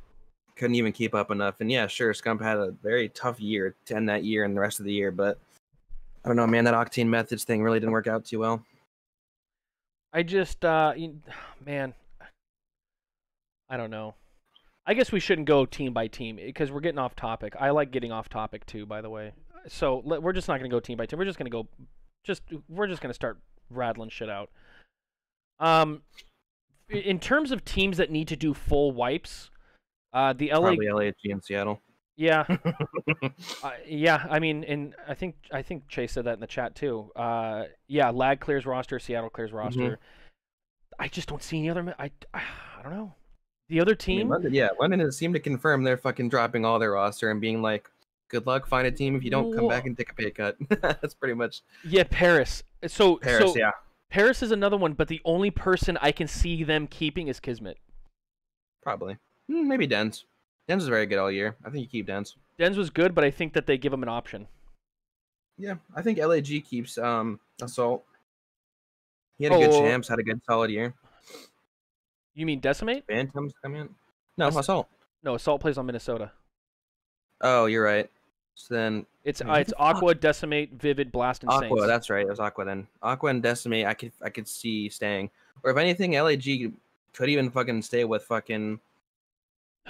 couldn't even keep up enough. And yeah, sure, Scump had a very tough year to end that year and the rest of the year, but I don't know, man. That Octane Methods thing really didn't work out too well. I just, man, I don't know. I guess we shouldn't go team by team because we're getting off topic. I like getting off topic too, by the way. So we're just not going to go team by team. We're just going to we're just going to start rattling shit out. In terms of teams that need to do full wipes, the LA Probably LAG and Seattle. Yeah, yeah. I mean, and I think Chase said that in the chat too. Yeah, Lag clears roster, Seattle clears roster. Mm-hmm. I just don't see any other. I don't know. The other team. I mean, London has seemed to confirm they're fucking dropping all their roster and being like, "Good luck, find a team if you don't come back and take a pay cut." That's pretty much. Yeah, Paris. So yeah. Paris is another one, but the only person I can see them keeping is Kismet. Probably. Maybe Dens. Dens was very good all year. I think you keep Dens. Dens was good, but I think that they give him an option. Yeah, I think LAG keeps Assault. He had a good champs, had a good solid year. You mean Decimate? Phantoms come in? No, Assault. No, Assault plays on Minnesota. Oh, you're right. So then it's Aqua, Decimate, Vivid, Blast, and Aqua. Saints. That's right. It was Aqua then. Aqua and Decimate. I could see staying. Or if anything, LAG could even fucking stay with fucking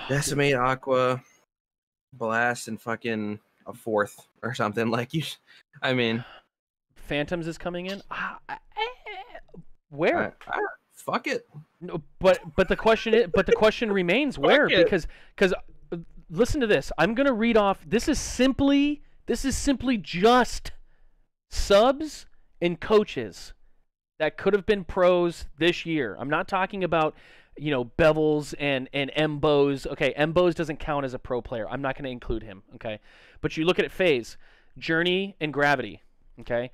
Decimate, Aqua, Blast, and fucking a fourth or something. Like you. I mean, Phantoms is coming in. Where? Fuck it. No, but the question remains where, because listen to this. I'm gonna read off. This is simply just subs and coaches that could have been pros this year. I'm not talking about Bevels and Mbos. Okay, Mbos doesn't count as a pro player. I'm not going to include him. Okay, but you look at FaZe, Journey, and Gravity. Okay.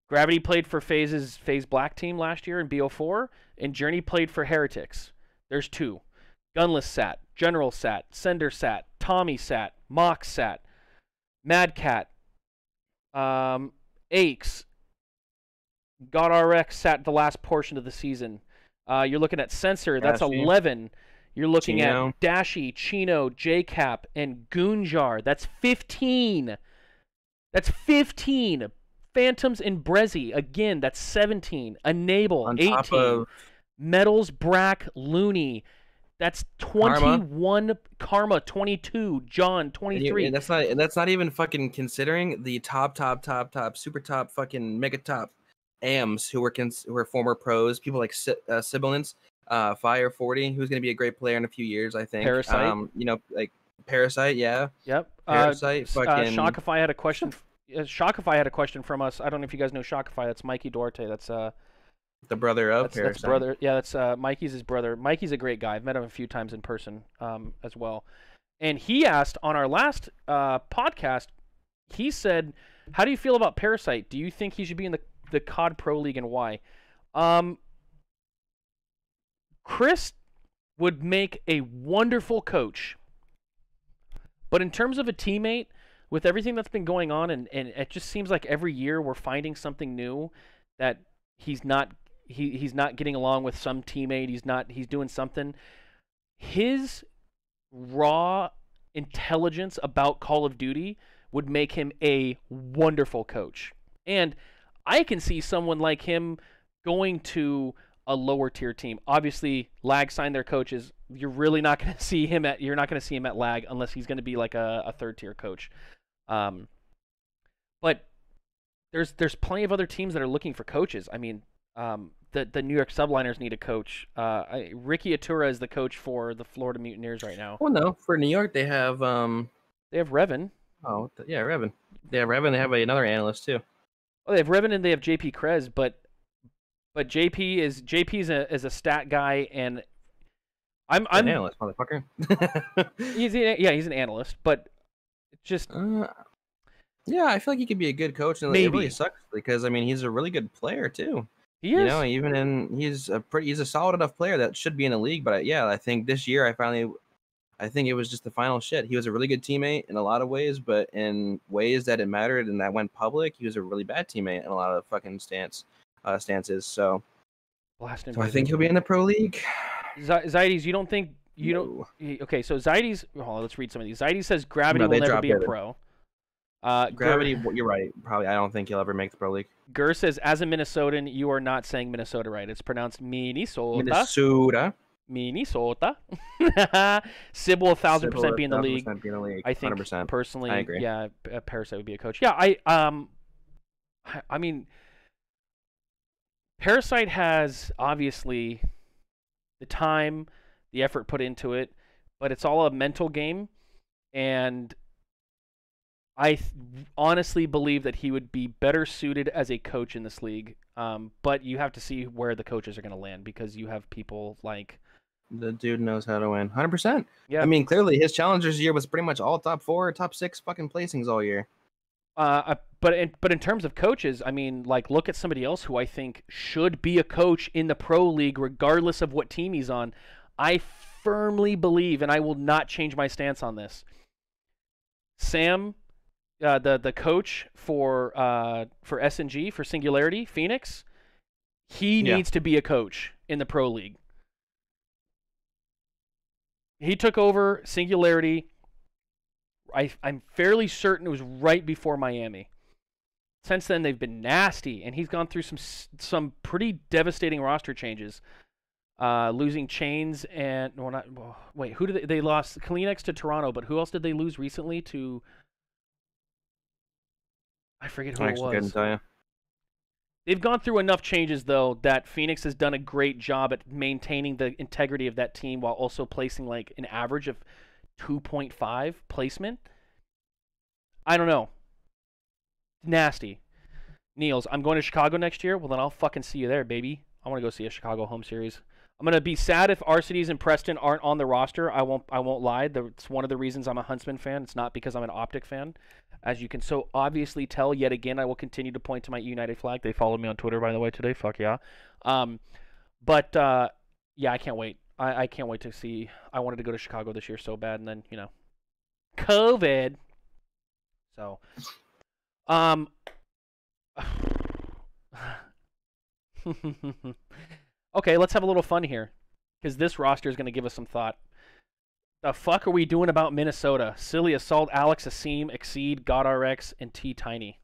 Gravity played for FaZe's Black team last year in BO4, and Journey played for Heretics. There's 2. Gunless Sat, General Sat, Sender Sat, Tommy Sat, Mox Sat, Mad Cat, Aches, GodRx sat the last portion of the season. You're looking at Censor, that's 11. You're looking at Dashi, Chino, JCap, and Goonjar. That's 15. That's 15. Phantoms and Brezzy, again, that's 17. Enable, 18. Metals, Brack, Looney, that's 21. Karma, 22. John, 23. And that's not even fucking considering the top, super top, fucking mega top AMs who were former pros, people like Sibilance, Fire 40, who's going to be a great player in a few years, I think. Parasite. Like Parasite, yeah. Yep. Parasite, fucking... Shockify had a question... Shockify had a question from us. I don't know if you guys know Shockify. That's Mikey Duarte. That's the brother of Parasite. That's brother. Yeah, that's Mikey's his brother. Mikey's a great guy. I've met him a few times in person as well. And he asked on our last podcast, he said, how do you feel about Parasite? Do you think he should be in the COD Pro League, and why? Chris would make a wonderful coach. But in terms of a teammate, with everything that's been going on, and it just seems like every year we're finding something new that he's not getting along with some teammate. He's doing something. His raw intelligence about Call of Duty would make him a wonderful coach. And I can see someone like him going to a lower tier team. Obviously, Lag signed their coaches. You're really not going to see him at Lag unless he's going to be like a third tier coach. But there's plenty of other teams that are looking for coaches. I mean, the New York Subliners need a coach. Ricky Atura is the coach for the Florida Mutineers right now. Well, no, for New York they have Revan. Oh, yeah, Revan. They have Revan. They have another analyst too. Oh, they have Revan and they have JP Krez, but JP is a stat guy, and I'm an analyst, motherfucker. he's an analyst, but just Yeah, I feel like he could be a good coach, and it really Maybe. sucks because I mean he's a really good player too. He is. He's a solid enough player that should be in the league. But yeah, I think this year I think it was just the final shit. He was a really good teammate in a lot of ways, but in ways that it mattered and that went public, he was a really bad teammate in a lot of fucking stances. So Blasting I think Blizzard. he'll be in the pro league. Zaides, you don't think you don't? No, Okay, so Zaides. Hold on, let's read some of these. Zaides says Gravity no, will they never dropped be a it. pro. Gravity, you're right. Probably, I don't think he'll ever make the pro league. Gur says, as a Minnesotan, you are not saying Minnesota right. It's pronounced Minnesota. Minnesota. Minnesota. Sib will 1,000% be in the league. I think 100%. personally, I agree. yeah, Parasite would be a coach. Yeah, I mean, Parasite has obviously the time, the effort put into it, but it's all a mental game, and I honestly believe that he would be better suited as a coach in this league. But you have to see where the coaches are going to land because you have people like The dude knows how to win. 100%. yeah. I mean, clearly his challengers year was pretty much all top 4, top 6 fucking placings all year. But in terms of coaches, I mean, like look at somebody else who I think should be a coach in the pro league, regardless of what team he's on. I firmly believe, and I will not change my stance on this. Sam, the coach for SNG for Singularity Phoenix, he needs to be a coach in the pro league. He took over Singularity. I'm fairly certain it was right before Miami. Since then, they've been nasty, and he's gone through some pretty devastating roster changes, losing Chains and wait, who did they lost Kleenex to Toronto, but who else did they lose recently to? I forget who it was. Couldn't tell you. They've gone through enough changes though that Phoenix has done a great job at maintaining the integrity of that team while also placing like an average of 2.5 placement. I don't know. Nasty. Niels, I'm going to Chicago next year. Well, then I'll fucking see you there, baby. I want to go see a Chicago home series. I'm gonna be sad if Arcides and Preston aren't on the roster. I won't lie. It's one of the reasons I'm a Huntsman fan. It's not because I'm an Optic fan, as you can so obviously tell. Yet again, I will continue to point to my United flag. They followed me on Twitter, by the way, today. Fuck yeah. Yeah, I can't wait. I can't wait to see. I wanted to go to Chicago this year so bad, and then COVID. So, okay, let's have a little fun here, because this roster is going to give us some thought. The fuck are we doing about Minnesota? Silly Assault, Alex Asim, Exceed, GodRx, and T Tiny.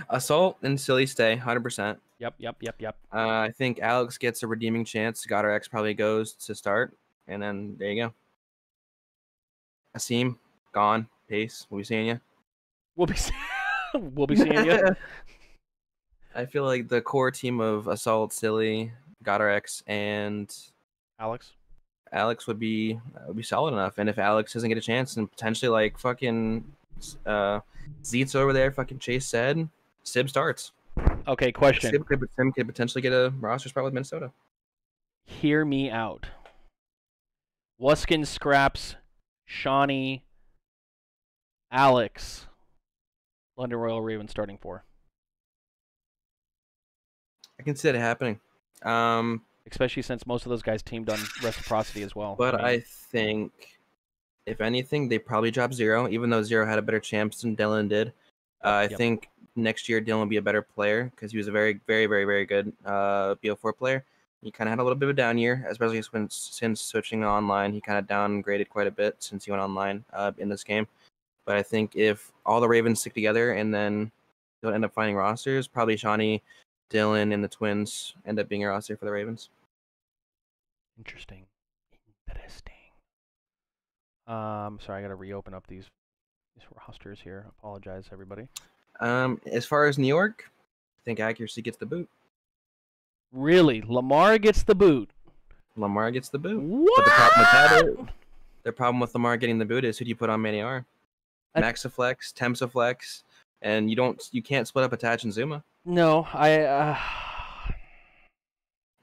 Assault and Silly stay 100%. Yep. I think Alex gets a redeeming chance. GodRx probably goes to start, and then there you go. Asim gone. Peace. We'll be seeing you. We'll be seeing you. I feel like the core team of Assault, Silly, GodRx, and Alex would be solid enough. And if Alex doesn't get a chance, and potentially like fucking Zeet's over there, fucking Chase said, Sib starts. Okay, question. Sib could potentially get a roster spot with Minnesota. Hear me out. Wuskin, Scraps, Shawnee, Alex, London Royal Ravens starting 4. I can see that happening. Especially since most of those guys teamed on Reciprocity as well. But I think, if anything, they probably drop Zero, even though Zero had a better chance than Dylan did. I think next year Dylan will be a better player because he was a very, very, very, very good BO4 player. He kind of had a little bit of a down year, especially since switching online. He kind of downgraded quite a bit since he went online in this game. But I think if all the Ravens stick together and then they'll end up finding rosters, probably Shawnee, Dylan, and the Twins end up being a roster for the Ravens. Interesting. Sorry, I gotta reopen up these rosters here. Apologize, everybody. As far as New York, I think accuracy gets the boot. Really? Lamar gets the boot? Lamar gets the boot. What? But the problem with that is, the problem with Lamar getting the boot is who do you put on Manny R? Maxiflex, Temsaflex, and you can't split up Attach and Zuma. No,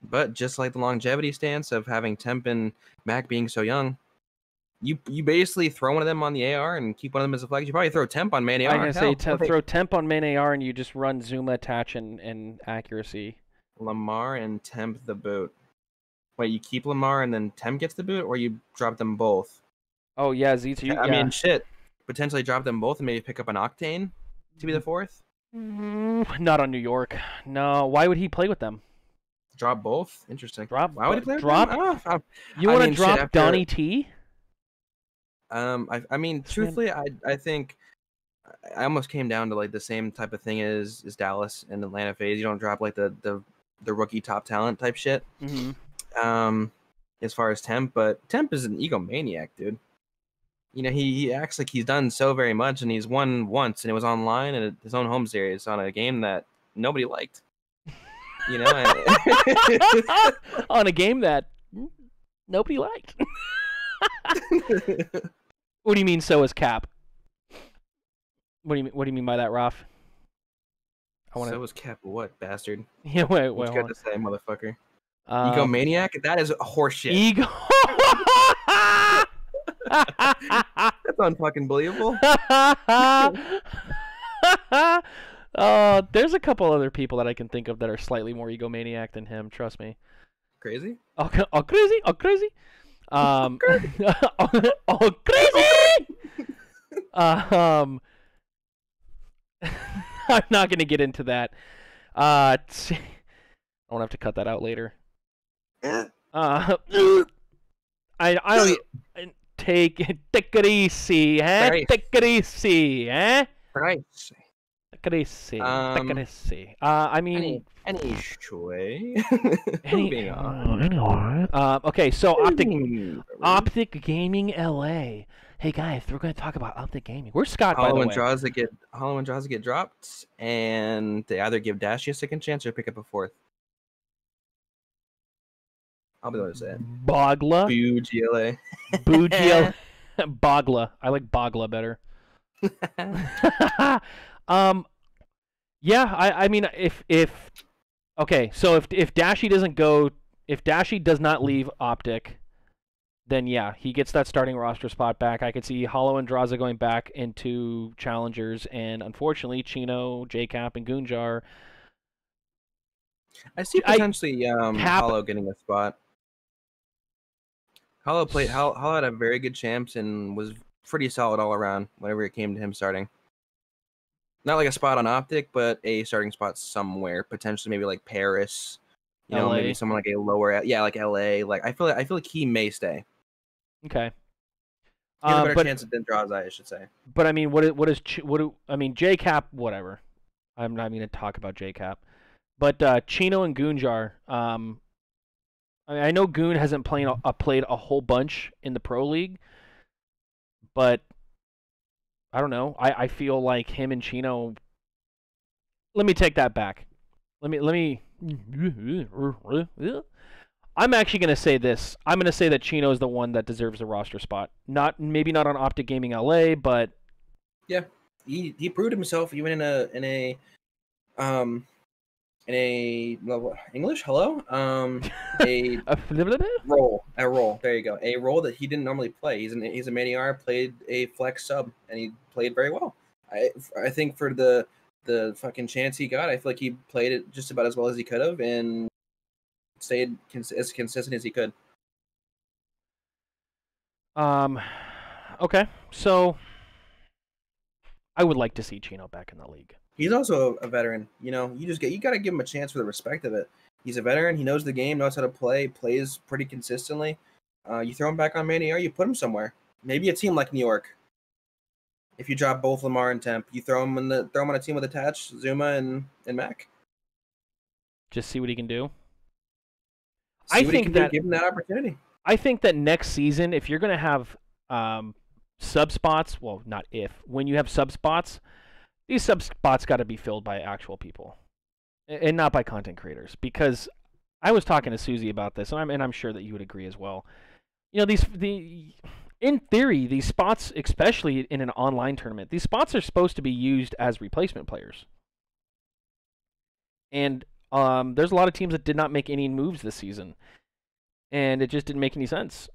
But just like the longevity stance of having Temp and Mac being so young, You basically throw one of them on the AR and keep one of them as a flex. You probably throw temp on main AR. I can say Hell, throw temp on main AR and you just run Zuma attach and accuracy. Lamar and temp the boot. Wait, you keep Lamar and then temp gets the boot, or you drop them both? Oh yeah, Z2. I Yeah. mean, shit. Potentially drop them both and maybe pick up an Octane to be the fourth. Not on New York. No. Why would he play with them? Drop both. Interesting. Drop. Why would he play with drop? them? You want to drop Donnie T? I mean, truthfully, I think I almost came down to like the same type of thing as Dallas and Atlanta phase. You don't drop like the rookie top talent type shit. Mm-hmm. As far as temp, but temp is an egomaniac, dude. You know, he acts like he's done so very much, and he's won once, and it was online and his own home series on a game that nobody liked. You know, on a game that nobody liked. What do you mean? So is Cap? What do you mean by that, Ralph? So is Cap what, bastard? Yeah, wait. What you got to say, motherfucker? Egomaniac? That is horseshit. Ego. That's unfucking believable. There's a couple other people that I can think of that are slightly more egomaniac than him. Trust me. Crazy? Oh, crazy! Oh, crazy! Oh, crazy! I'm not gonna get into that. I won't have to cut that out later. I don't take it easy, eh? Take it easy, eh? Take it easy. Take it easy. I mean, anyway. Moving on. Okay, so Optic Gaming LA. Hey guys, we're going to talk about Optic Gaming. Where's Scott, by the way? Hollow and draws get dropped, and they either give Dashy a second chance or pick up a fourth. I'll be able to say it. Bogla. Boo GLA. Boo GLA. Bogla. I like Bogla better. Yeah, I mean, if okay, so if Dashy doesn't go, if Dashy does not leave Optic, then yeah, he gets that starting roster spot back. I could see Hollow and Draza going back into challengers, and unfortunately, Chino, JCap, and Goonjar. I see potentially Hollow getting a spot. Hollow had a very good champs and was pretty solid all around whenever it came to him starting. Not like a spot on Optic, but a starting spot somewhere, potentially maybe like Paris. You know, maybe someone like a lower, like LA. Like I feel like he may stay. Okay. He has a better chance than Draza, I should say. But I mean, what I mean, JCap, whatever. I'm not going to talk about JCap, but Chino and Goonjar. I know Goon hasn't played a whole bunch in the Pro League, but I don't know. I feel like him and Chino. Let me take that back. Let me. I'm actually going to say this. I'm going to say that Chino is the one that deserves the roster spot. Maybe not on Optic Gaming LA, but yeah, he proved himself even in a English a role. There you go. A role that he didn't normally play. He's a Maniar, played a flex sub, and he played very well. I think for the fucking chance he got, I feel like he played it just about as well as he could have and stayed as consistent as he could. Okay, so I would like to see Chino back in the league. He's also a veteran. You know, you got to give him a chance for the respect of it. He's a veteran. He knows the game, knows how to play, plays pretty consistently. You throw him back on Maniar, you put him somewhere. Maybe a team like New York. If you drop both Lamar and Temp, you throw him on a team with Attach, Zuma, and Mac. Just see what he can do. Give him that opportunity. I think that next season, if you're going to have sub spots, well, not if, when you have sub spots, these sub spots got to be filled by actual people, and not by content creators. Because I was talking to Susie about this, and I'm sure that you would agree as well. You know, in theory, these spots, especially in an online tournament, these spots are supposed to be used as replacement players. And there's a lot of teams that did not make any moves this season, and it just didn't make any sense.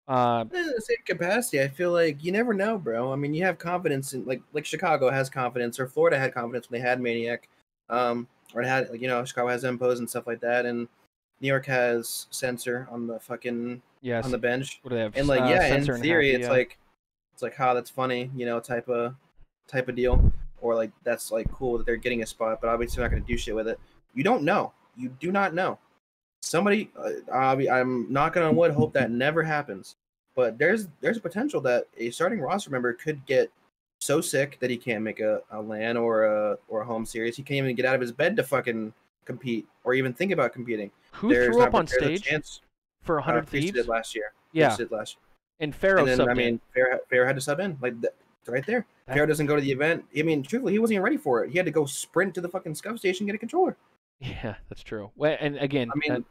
In the same capacity, I feel like you never know, bro. I mean, you have confidence in like Chicago has confidence, or Florida had confidence when they had Maniac, or it had Chicago has Impose and stuff like that, and New York has Censor on the fucking on Yes. the bench, What do they have? and like in Sensor and theory, Happy. it's Yeah. like ha, that's funny, type of deal, or like that's like cool that they're getting a spot, but obviously they're not going to do shit with it. You don't know. You do not know. Somebody, I'm knocking on wood, hope that never happens. But there's a potential that a starting roster member could get so sick that he can't make a LAN or a home series. He can't even get out of his bed to fucking compete or even think about competing. Who threw up on There's a stage chance. for 100 Priest Thieves? did last year. Yeah. Priest did last year. And Pharaoh And then subbed I mean, in. Pharaoh had to sub in right there. Pharaoh doesn't go to the event. I mean, truthfully, he wasn't even ready for it. He had to go sprint to the fucking scuff station and get a controller. Yeah, that's true. Well, and again, I mean,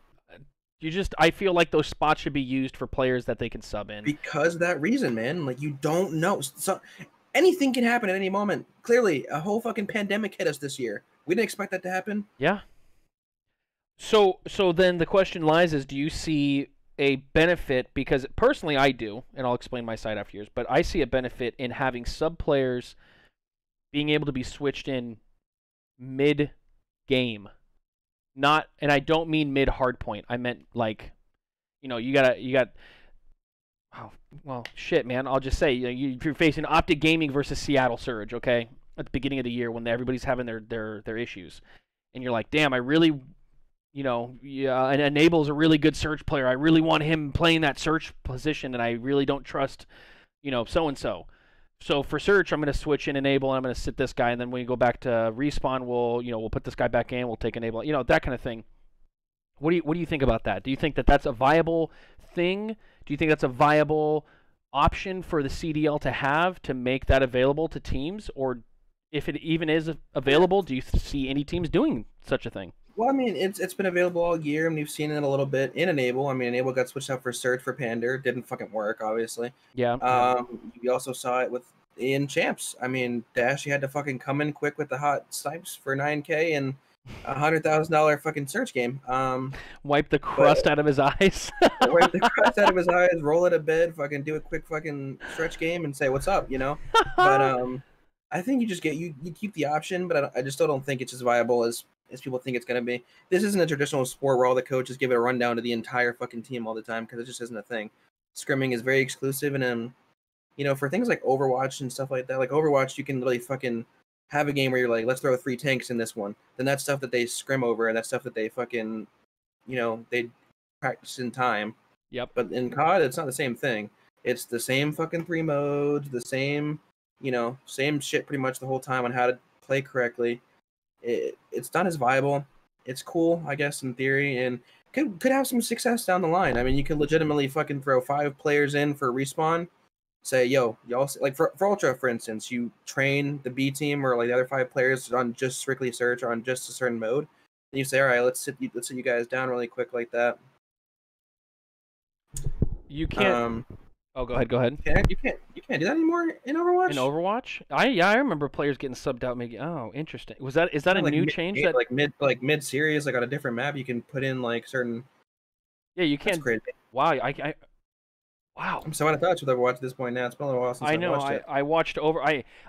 I feel like those spots should be used for players that they can sub in. Because of that reason, man. Like, you don't know. So anything can happen at any moment. Clearly, a whole fucking pandemic hit us this year. We didn't expect that to happen. Yeah. So then the question lies is, do you see a benefit? Because personally I do, and I'll explain my side after yours, but I see a benefit in having sub players being able to be switched in mid-game. Not, and I don't mean mid hardpoint. I meant like, you got. Oh, well, shit, man. I'll just say, you're facing Optic Gaming versus Seattle Surge, okay, at the beginning of the year when everybody's having their issues, and you're like, damn, I really, and Enable's a really good Surge player. I really want him playing that Surge position, and I really don't trust, so and so. So for Search, I'm going to switch in Enable, and I'm going to sit this guy, and then when we go back to Respawn, we'll put this guy back in, we'll take Enable, that kind of thing. What do you think about that? Do you think that that's a viable thing? Do you think that's a viable option for the CDL to have to make that available to teams? Or if it even is available, do you see any teams doing such a thing? Well, I mean, it's been available all year, and we've seen it a little bit in Enable. I mean, Enable got switched out for Search for Pander. Didn't fucking work, obviously. Yeah. You also saw it in Champs. I mean, Dash, he had to fucking come in quick with the hot snipes for 9K and $100,000 fucking Search game. Wipe the crust out of his eyes. Wipe the crust out of his eyes, roll out of bed, fucking do a quick fucking stretch game, and say what's up, But I think you keep the option, but I just still don't think it's as viable as people think it's going to be. This isn't a traditional sport where all the coaches give it a rundown to the entire fucking team all the time, because it just isn't a thing. Scrimming is very exclusive, and for things like Overwatch and stuff like that, like Overwatch, you can really fucking have a game where you're like, let's throw 3 tanks in this one. Then that's stuff that they scrim over, and that's stuff that they fucking, they practice in time. Yep. But in COD, it's not the same thing. It's the same fucking 3 modes, the same, same shit pretty much the whole time on how to play correctly. It's not as viable. It's cool, I guess, in theory, and could have some success down the line. I mean, you could legitimately fucking throw 5 players in for Respawn. Say, yo, y'all, like for Ultra, for instance, you train the B team or like the other 5 players on just strictly Search or on just a certain mode. And you say, all right, let's sit you guys down really quick like that. You can't. Oh, go ahead. You can't do that anymore in Overwatch. In Overwatch, I remember players getting subbed out. Maybe interesting. Is that a new change? That like mid series, like on a different map, you can put in like certain. Yeah, you can. That's crazy. Wow, wow. I'm so out of touch with Overwatch at this point now. It's been a little while since I watched it. I watched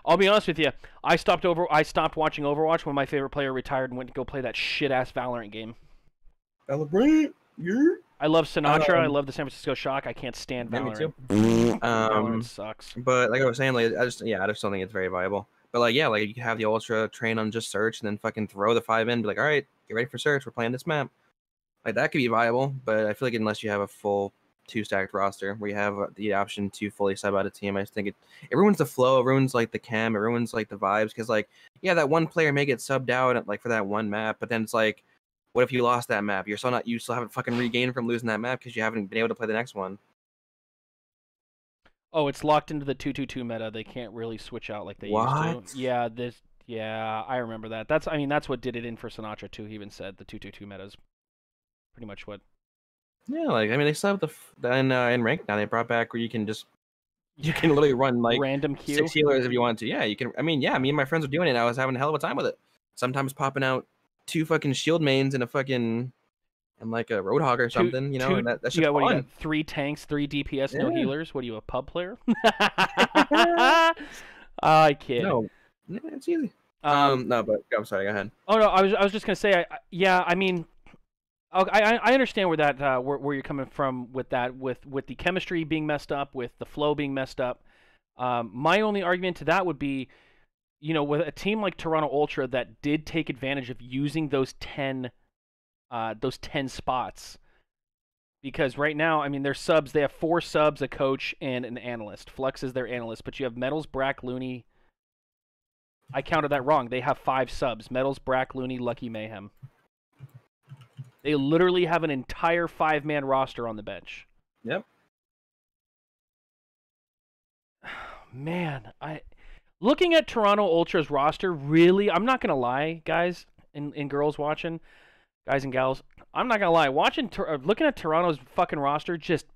I'll be honest with you. I stopped watching Overwatch when my favorite player retired and went to go play that shit ass Valorant game. Valorant, yeah. I love Sinatra. I love the San Francisco Shock. I can't stand Valorant. Me too. Valorant sucks. But like I was saying, like I just don't think it's very viable. But like like you can have the Ultra train on just Search and then fucking throw the 5 in. Be like, all right, get ready for Search. We're playing this map. Like that could be viable, but I feel like unless you have a full 2-stacked roster where you have the option to fully sub out a team, I just think it ruins the flow, it ruins like the chem, it ruins like the vibes, because like that one player may get subbed out like for that one map, but then it's like, what if you lost that map? You still haven't fucking regained from losing that map because you haven't been able to play the next one. Oh, it's locked into the 2-2-2 meta. They can't really switch out like they used to. Yeah, I remember that. That's what did it in for Sinatra too. He even said the 2-2-2 meta is pretty much what. Yeah, like I mean, they still have in ranked now. They brought back where you can literally run like random queue 6 healers if you want to. Yeah, you can. I mean, yeah, me and my friends were doing it. And I was having a hell of a time with it. Sometimes popping out 2 fucking shield mains and a fucking and like a Roadhog or something, you know, and that's You just got what? You fun. got 3 tanks, 3 DPS, no Yeah. healers. What are you, a pub player? I kid. No, yeah, it's easy. Um, No, but I'm sorry. Go ahead. oh no, I was just gonna say, yeah, I mean, I understand where that where you're coming from with that, with the chemistry being messed up, with the flow being messed up. My only argument to that would be, you know, with a team like Toronto Ultra that did take advantage of using those 10 spots. Because right now, I mean, their subs, they have 4 subs, a coach, and an analyst. Flex is their analyst, but you have Metals, Brack, Looney. I counted that wrong. They have 5 subs. Metals, Brack, Looney, Lucky Mayhem. They literally have an entire 5-man roster on the bench. Yep. Man, looking at Toronto Ultra's roster, really, I'm not going to lie, guys and girls watching, guys and gals, I'm not gonna lie. Looking at Toronto's fucking roster, just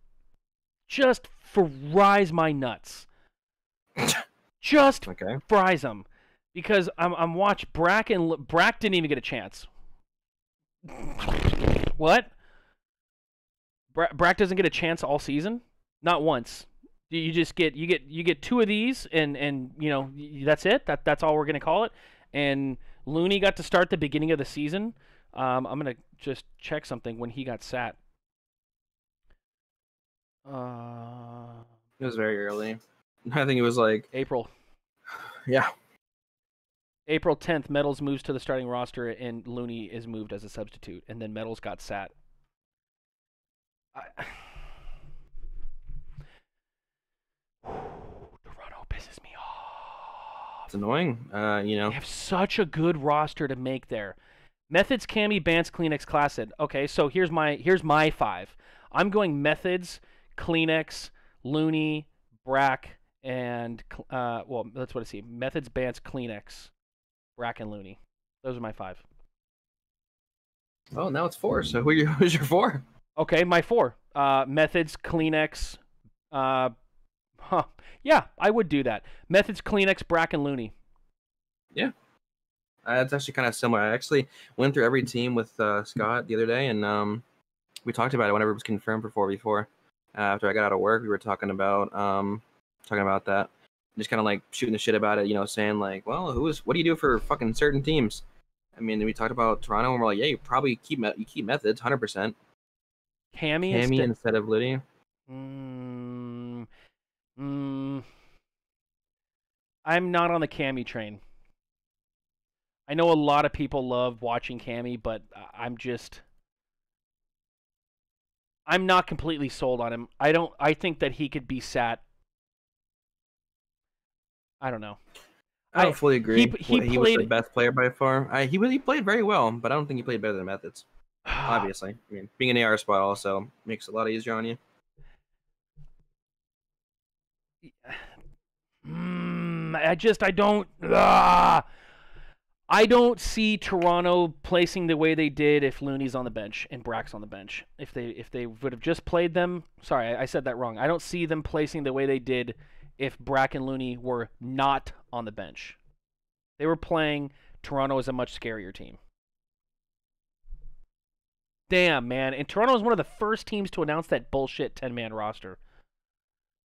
fries my nuts. Just Okay. fries them, because I'm watching Brack didn't even get a chance. What? Brack doesn't get a chance all season, not once. You just get 2 of these, and you know, that's it. That's all we're gonna call it. And Looney got to start the beginning of the season. I'm gonna just check something when he got sat. It was very early. I think it was like April. Yeah. April 10th, Metals moves to the starting roster, and Looney is moved as a substitute, and then Metals got sat. Toronto pisses me off. It's annoying. You know. They have such a good roster to make there. Methods, Cammy, Bance, Kleenex, Classed. Okay, so here's my 5. I'm going Methods, Kleenex, Looney, Brack, and well, that's what I see. Methods, Bance, Kleenex, Brack, and Looney. Those are my 5. Oh, now it's 4. So who's your 4? Okay, my 4. Methods, Kleenex. Yeah, I would do that. Methods, Kleenex, Brack, and Looney. Yeah. It's actually kind of similar. I actually went through every team with Scott the other day, and we talked about it whenever it was confirmed for 4v4. After I got out of work, we were talking about that, just kind of like shooting the shit about it, you know, saying like, well, what do you do for fucking certain teams? I mean, we talked about Toronto, and we're like, yeah, you probably keep Methods 100%. Cammy instead of Liddy. I'm not on the Cammy train. I know a lot of people love watching Cammy, but I'm not completely sold on him. I think that he could be sat. I don't know. I don't fully agree. He was the played best player by far. He played very well, but I don't think he played better than Methods. Obviously, I mean, being an AR spot also makes it a lot easier on you. I don't see Toronto placing the way they did if Looney's on the bench and Brack's on the bench. If they would have just played them, sorry, I said that wrong. I don't see them placing the way they did if Brack and Looney were not on the bench. They were playing Toronto as a much scarier team. Damn, man. And Toronto was one of the first teams to announce that bullshit 10-man roster.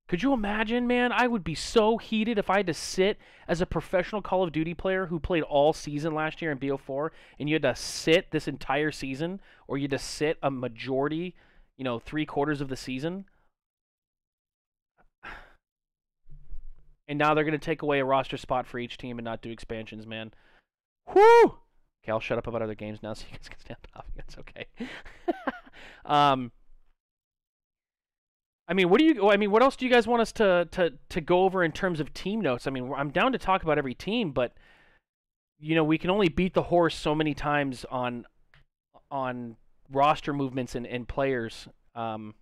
Could you imagine, man? I would be so heated if I had to sit as a professional Call of Duty player who played all season last year in BO4, and you had to sit this entire season, or you had to sit a majority, 3/4 of the season. And now they're going to take away a roster spot for each team and not do expansions, man. Whoo! Okay, I'll shut up about other games now so you guys can stay on topic. That's okay. I mean, what else do you guys want us to go over in terms of team notes? I mean, I'm down to talk about every team, but we can only beat the horse so many times on roster movements and players. One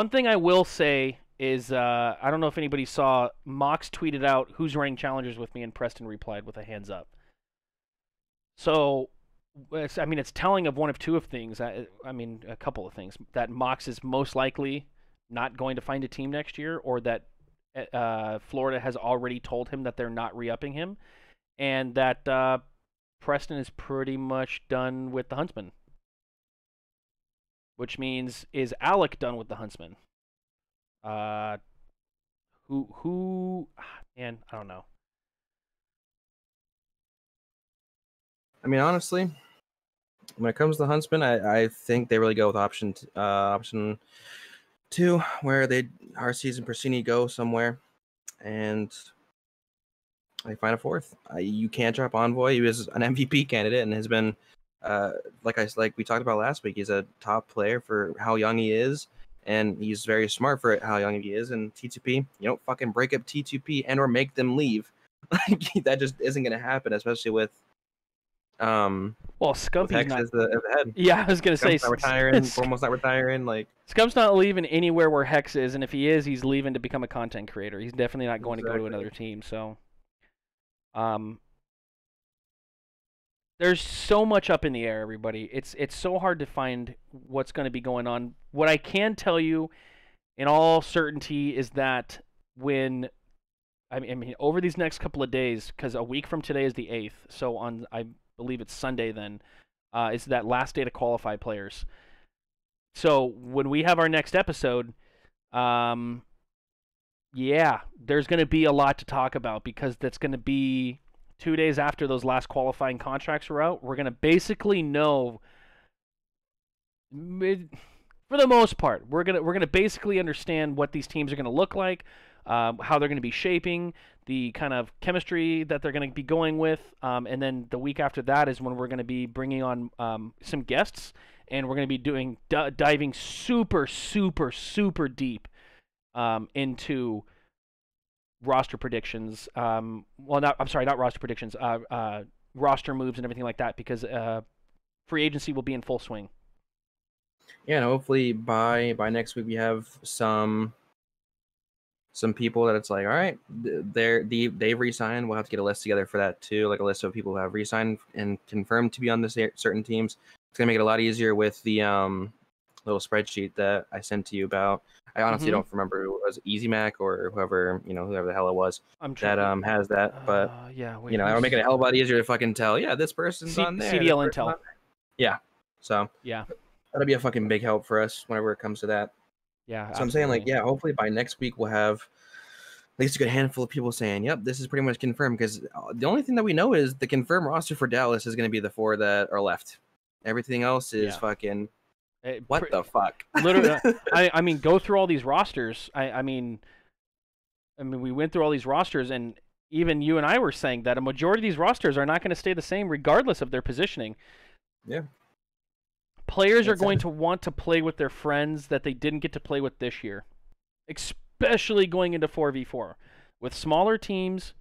thing I will say is I don't know if anybody saw, Mox tweeted out who's running challengers with me, and Preston replied with a hands up. So, it's telling of one of two of things. A couple of things. That Mox is most likely not going to find a team next year, or that Florida has already told him that they're not re-upping him, and that Preston is pretty much done with the Huntsman. which means is Alec done with the Huntsman? Who? Man, I don't know. I mean, honestly, when it comes to Huntsman, I think they really go with option 2, where RCs and Persini go somewhere, and they find a fourth. You can't drop Envoy. He was an MVP candidate and has been, like we talked about last week. He's a top player for how young he is, and he's very smart for how young he is. And T2P, you don't fucking break up T2P and or make them leave. Like that just isn't going to happen, especially with well, Scumpy's Hex not as the head. Yeah, I was gonna say Scump's not retiring. Formal's not retiring. Like Scump's not leaving anywhere where Hex is, and if he is, he's leaving to become a content creator. He's definitely not going to go to another team. So, there's so much up in the air, everybody. It's so hard to find what's going to be going on. What I can tell you, in all certainty, is that when I mean over these next couple of days, because a week from today is the 8th, so on I believe it's Sunday then, is that last day to qualify players. So when we have our next episode, yeah, there's going to be a lot to talk about because that's going to be 2 days after those last qualifying contracts are out. We're going to basically know, for the most part, we're gonna basically understand what these teams are going to look like, how they're going to be shaping, the kind of chemistry that they're going to be going with, and then the week after that is when we're going to be bringing on some guests, and we're going to be diving super deep into roster predictions. Not roster predictions, roster moves and everything like that, because free agency will be in full swing. Yeah, and hopefully by next week we have some people that it's like, all right, they've re-signed. We'll have to get a list together for that too, like a list of people who have re-signed and confirmed to be on this certain teams. It's gonna make it a lot easier with the little spreadsheet that I sent to you about. I honestly don't remember who it was, Easy Mac or whoever the hell it was that has that. But yeah, it'll make it a hell of a lot easier to fucking tell. Yeah, this person's on there. CDL Intel. Yeah, so yeah, that'll be a fucking big help for us whenever it comes to that. Yeah. So absolutely. I'm saying, like, yeah, hopefully by next week we'll have at least a good handful of people saying, yep, this is pretty much confirmed. Because the only thing that we know is the confirmed roster for Dallas is going to be the 4 that are left. Everything else is fucking what the fuck? Literally, I mean, go through all these rosters. I mean, we went through all these rosters, and even you and I were saying that a majority of these rosters are not going to stay the same regardless of their positioning. Yeah. Players are going to want to play with their friends that they didn't get to play with this year, especially going into 4v4 with smaller teams.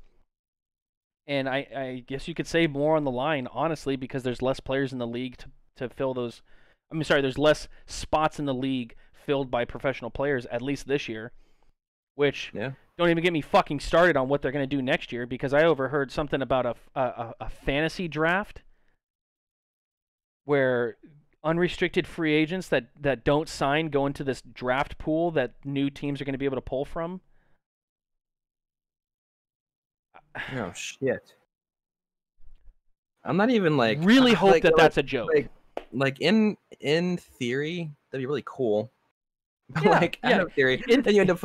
And I guess you could say more on the line, honestly, because there's less players in the league to fill those. There's less spots in the league filled by professional players, at least this year. Which, don't even get me fucking started on what they're going to do next year, because I overheard something about a fantasy draft where unrestricted free agents that don't sign go into this draft pool that new teams are going to be able to pull from. Oh shit! I'm not even like really hope that's a joke. Like in theory, that'd be really cool. Yeah, out of theory, and you end up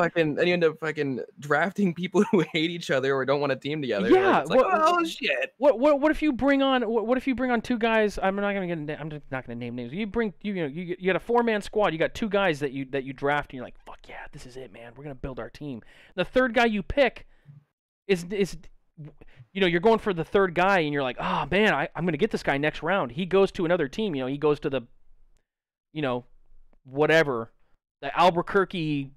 fucking drafting people who hate each other or don't want a team together. Yeah, oh shit. What if you bring on 2 guys? I'm just not gonna name names. You got a 4-man squad. You got 2 guys that you draft, and you're like, fuck yeah, this is it, man. We're gonna build our team. The third guy you pick is you're going for the third guy, and you're like, oh man, I'm gonna get this guy next round. He goes to another team. He goes to the, whatever. The Albuquerque,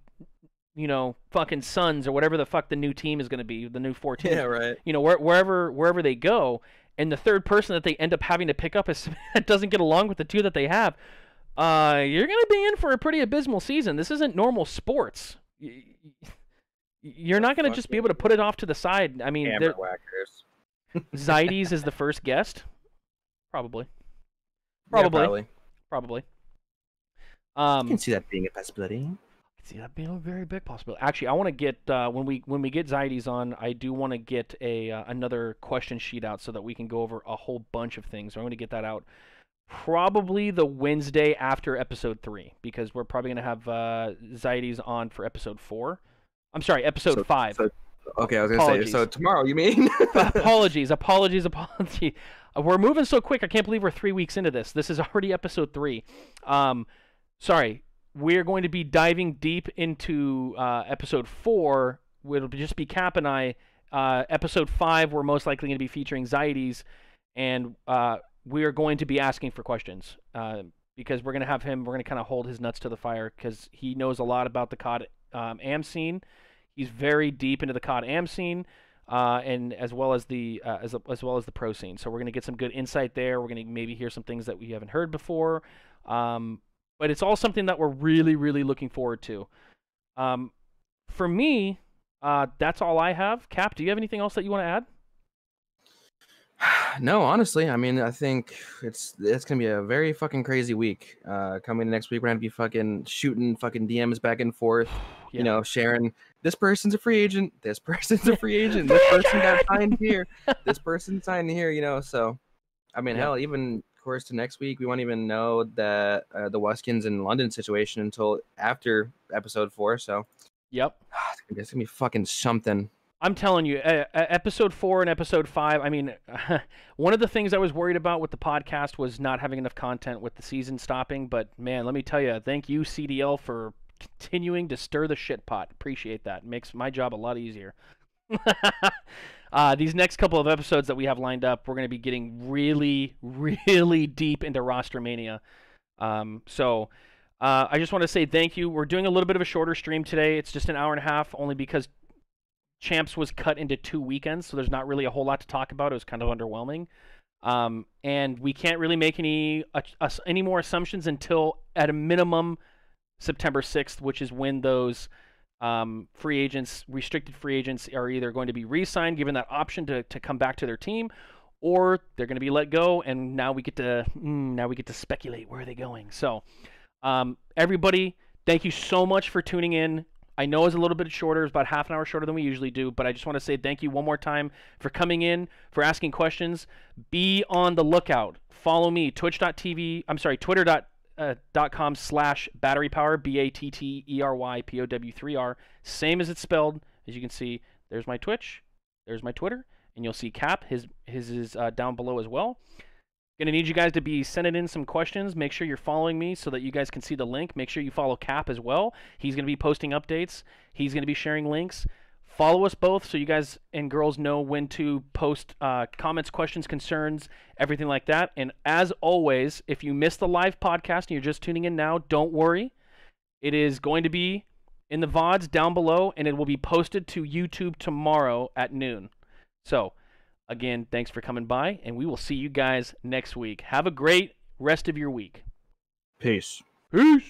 fucking Suns or whatever the fuck the new team is going to be, the new 4 teams. Yeah, right. Wherever they go, and the third person that they end up having to pick up that doesn't get along with the 2 that they have, you're going to be in for a pretty abysmal season. This isn't normal sports. You're not going to just be able to put it off to the side. I mean, hammer whackers. Zydes is the first guest, probably. Yeah, probably. I can see that being a possibility. I see that being a very big possibility. Actually, I want to get when we get Zydes on, I do want to get another question sheet out so that we can go over a whole bunch of things. I'm going to get that out probably the Wednesday after episode 3, because we're probably going to have Zaides on for episode 4. I'm sorry, episode 5. Okay, I was going to say, so tomorrow, you mean? Apologies. We're moving so quick, I can't believe we're 3 weeks into this. This is already episode 3. Sorry, we're going to be diving deep into episode 4. It'll just be Cap and I. Episode 5, we're most likely going to be featuring Zaides, and we are going to be asking for questions because we're going to have him. We're going to kind of hold his nuts to the fire because he knows a lot about the COD AM scene. He's very deep into the COD AM scene, and as well as the pro scene. So we're going to get some good insight there. We're going to maybe hear some things that we haven't heard before, but it's all something that we're really, really looking forward to. For me, that's all I have. Cap, do you have anything else that you want to add? No, honestly, I mean, I think it's gonna be a very fucking crazy week. Coming next week, we're gonna be fucking shooting fucking DMs back and forth. Yeah. You know, sharing. This person's a free agent. This person's a free agent. This person got signed here. This person signed here. You know, so I mean, hell, even of course to next week, we won't even know that the Weskins in London situation until after episode 4. So, yep, it's gonna be fucking something. I'm telling you, episode 4 and episode 5, I mean, one of the things I was worried about with the podcast was not having enough content with the season stopping, but man, let me tell you, thank you, CDL, for continuing to stir the shit pot. Appreciate that. It makes my job a lot easier. These next couple of episodes that we have lined up, we're going to be getting really, really deep into Rostermania. So I just want to say thank you. We're doing a little bit of a shorter stream today. It's just an hour and a half, only because Champs was cut into 2 weekends, so there's not really a whole lot to talk about. It was kind of underwhelming. And we can't really make any more assumptions until, at a minimum, September 6th, which is when those free agents, restricted free agents, are either going to be re-signed, given that option to come back to their team, or they're going to be let go, and now we get to speculate where are they going. So, everybody, thank you so much for tuning in. I know it's a little bit shorter, it's about half an hour shorter than we usually do, but I just want to say thank you one more time for coming in, for asking questions. Be on the lookout. Follow me, twitter.com/batterypower, BATTERYPOW3R, same as it's spelled. As you can see, there's my Twitch, there's my Twitter, and you'll see Cap, his is down below as well. Gonna need you guys to be sending in some questions. Make sure you're following me so that you guys can see the link. Make sure you follow Cap as well. He's gonna be posting updates. He's gonna be sharing links. Follow us both so you guys and girls know when to post comments, questions, concerns, everything like that. And as always, if you missed the live podcast and you're just tuning in now, don't worry. It is going to be in the VODs down below, and it will be posted to YouTube tomorrow at noon. So, again, thanks for coming by, and we will see you guys next week. Have a great rest of your week. Peace. Peace.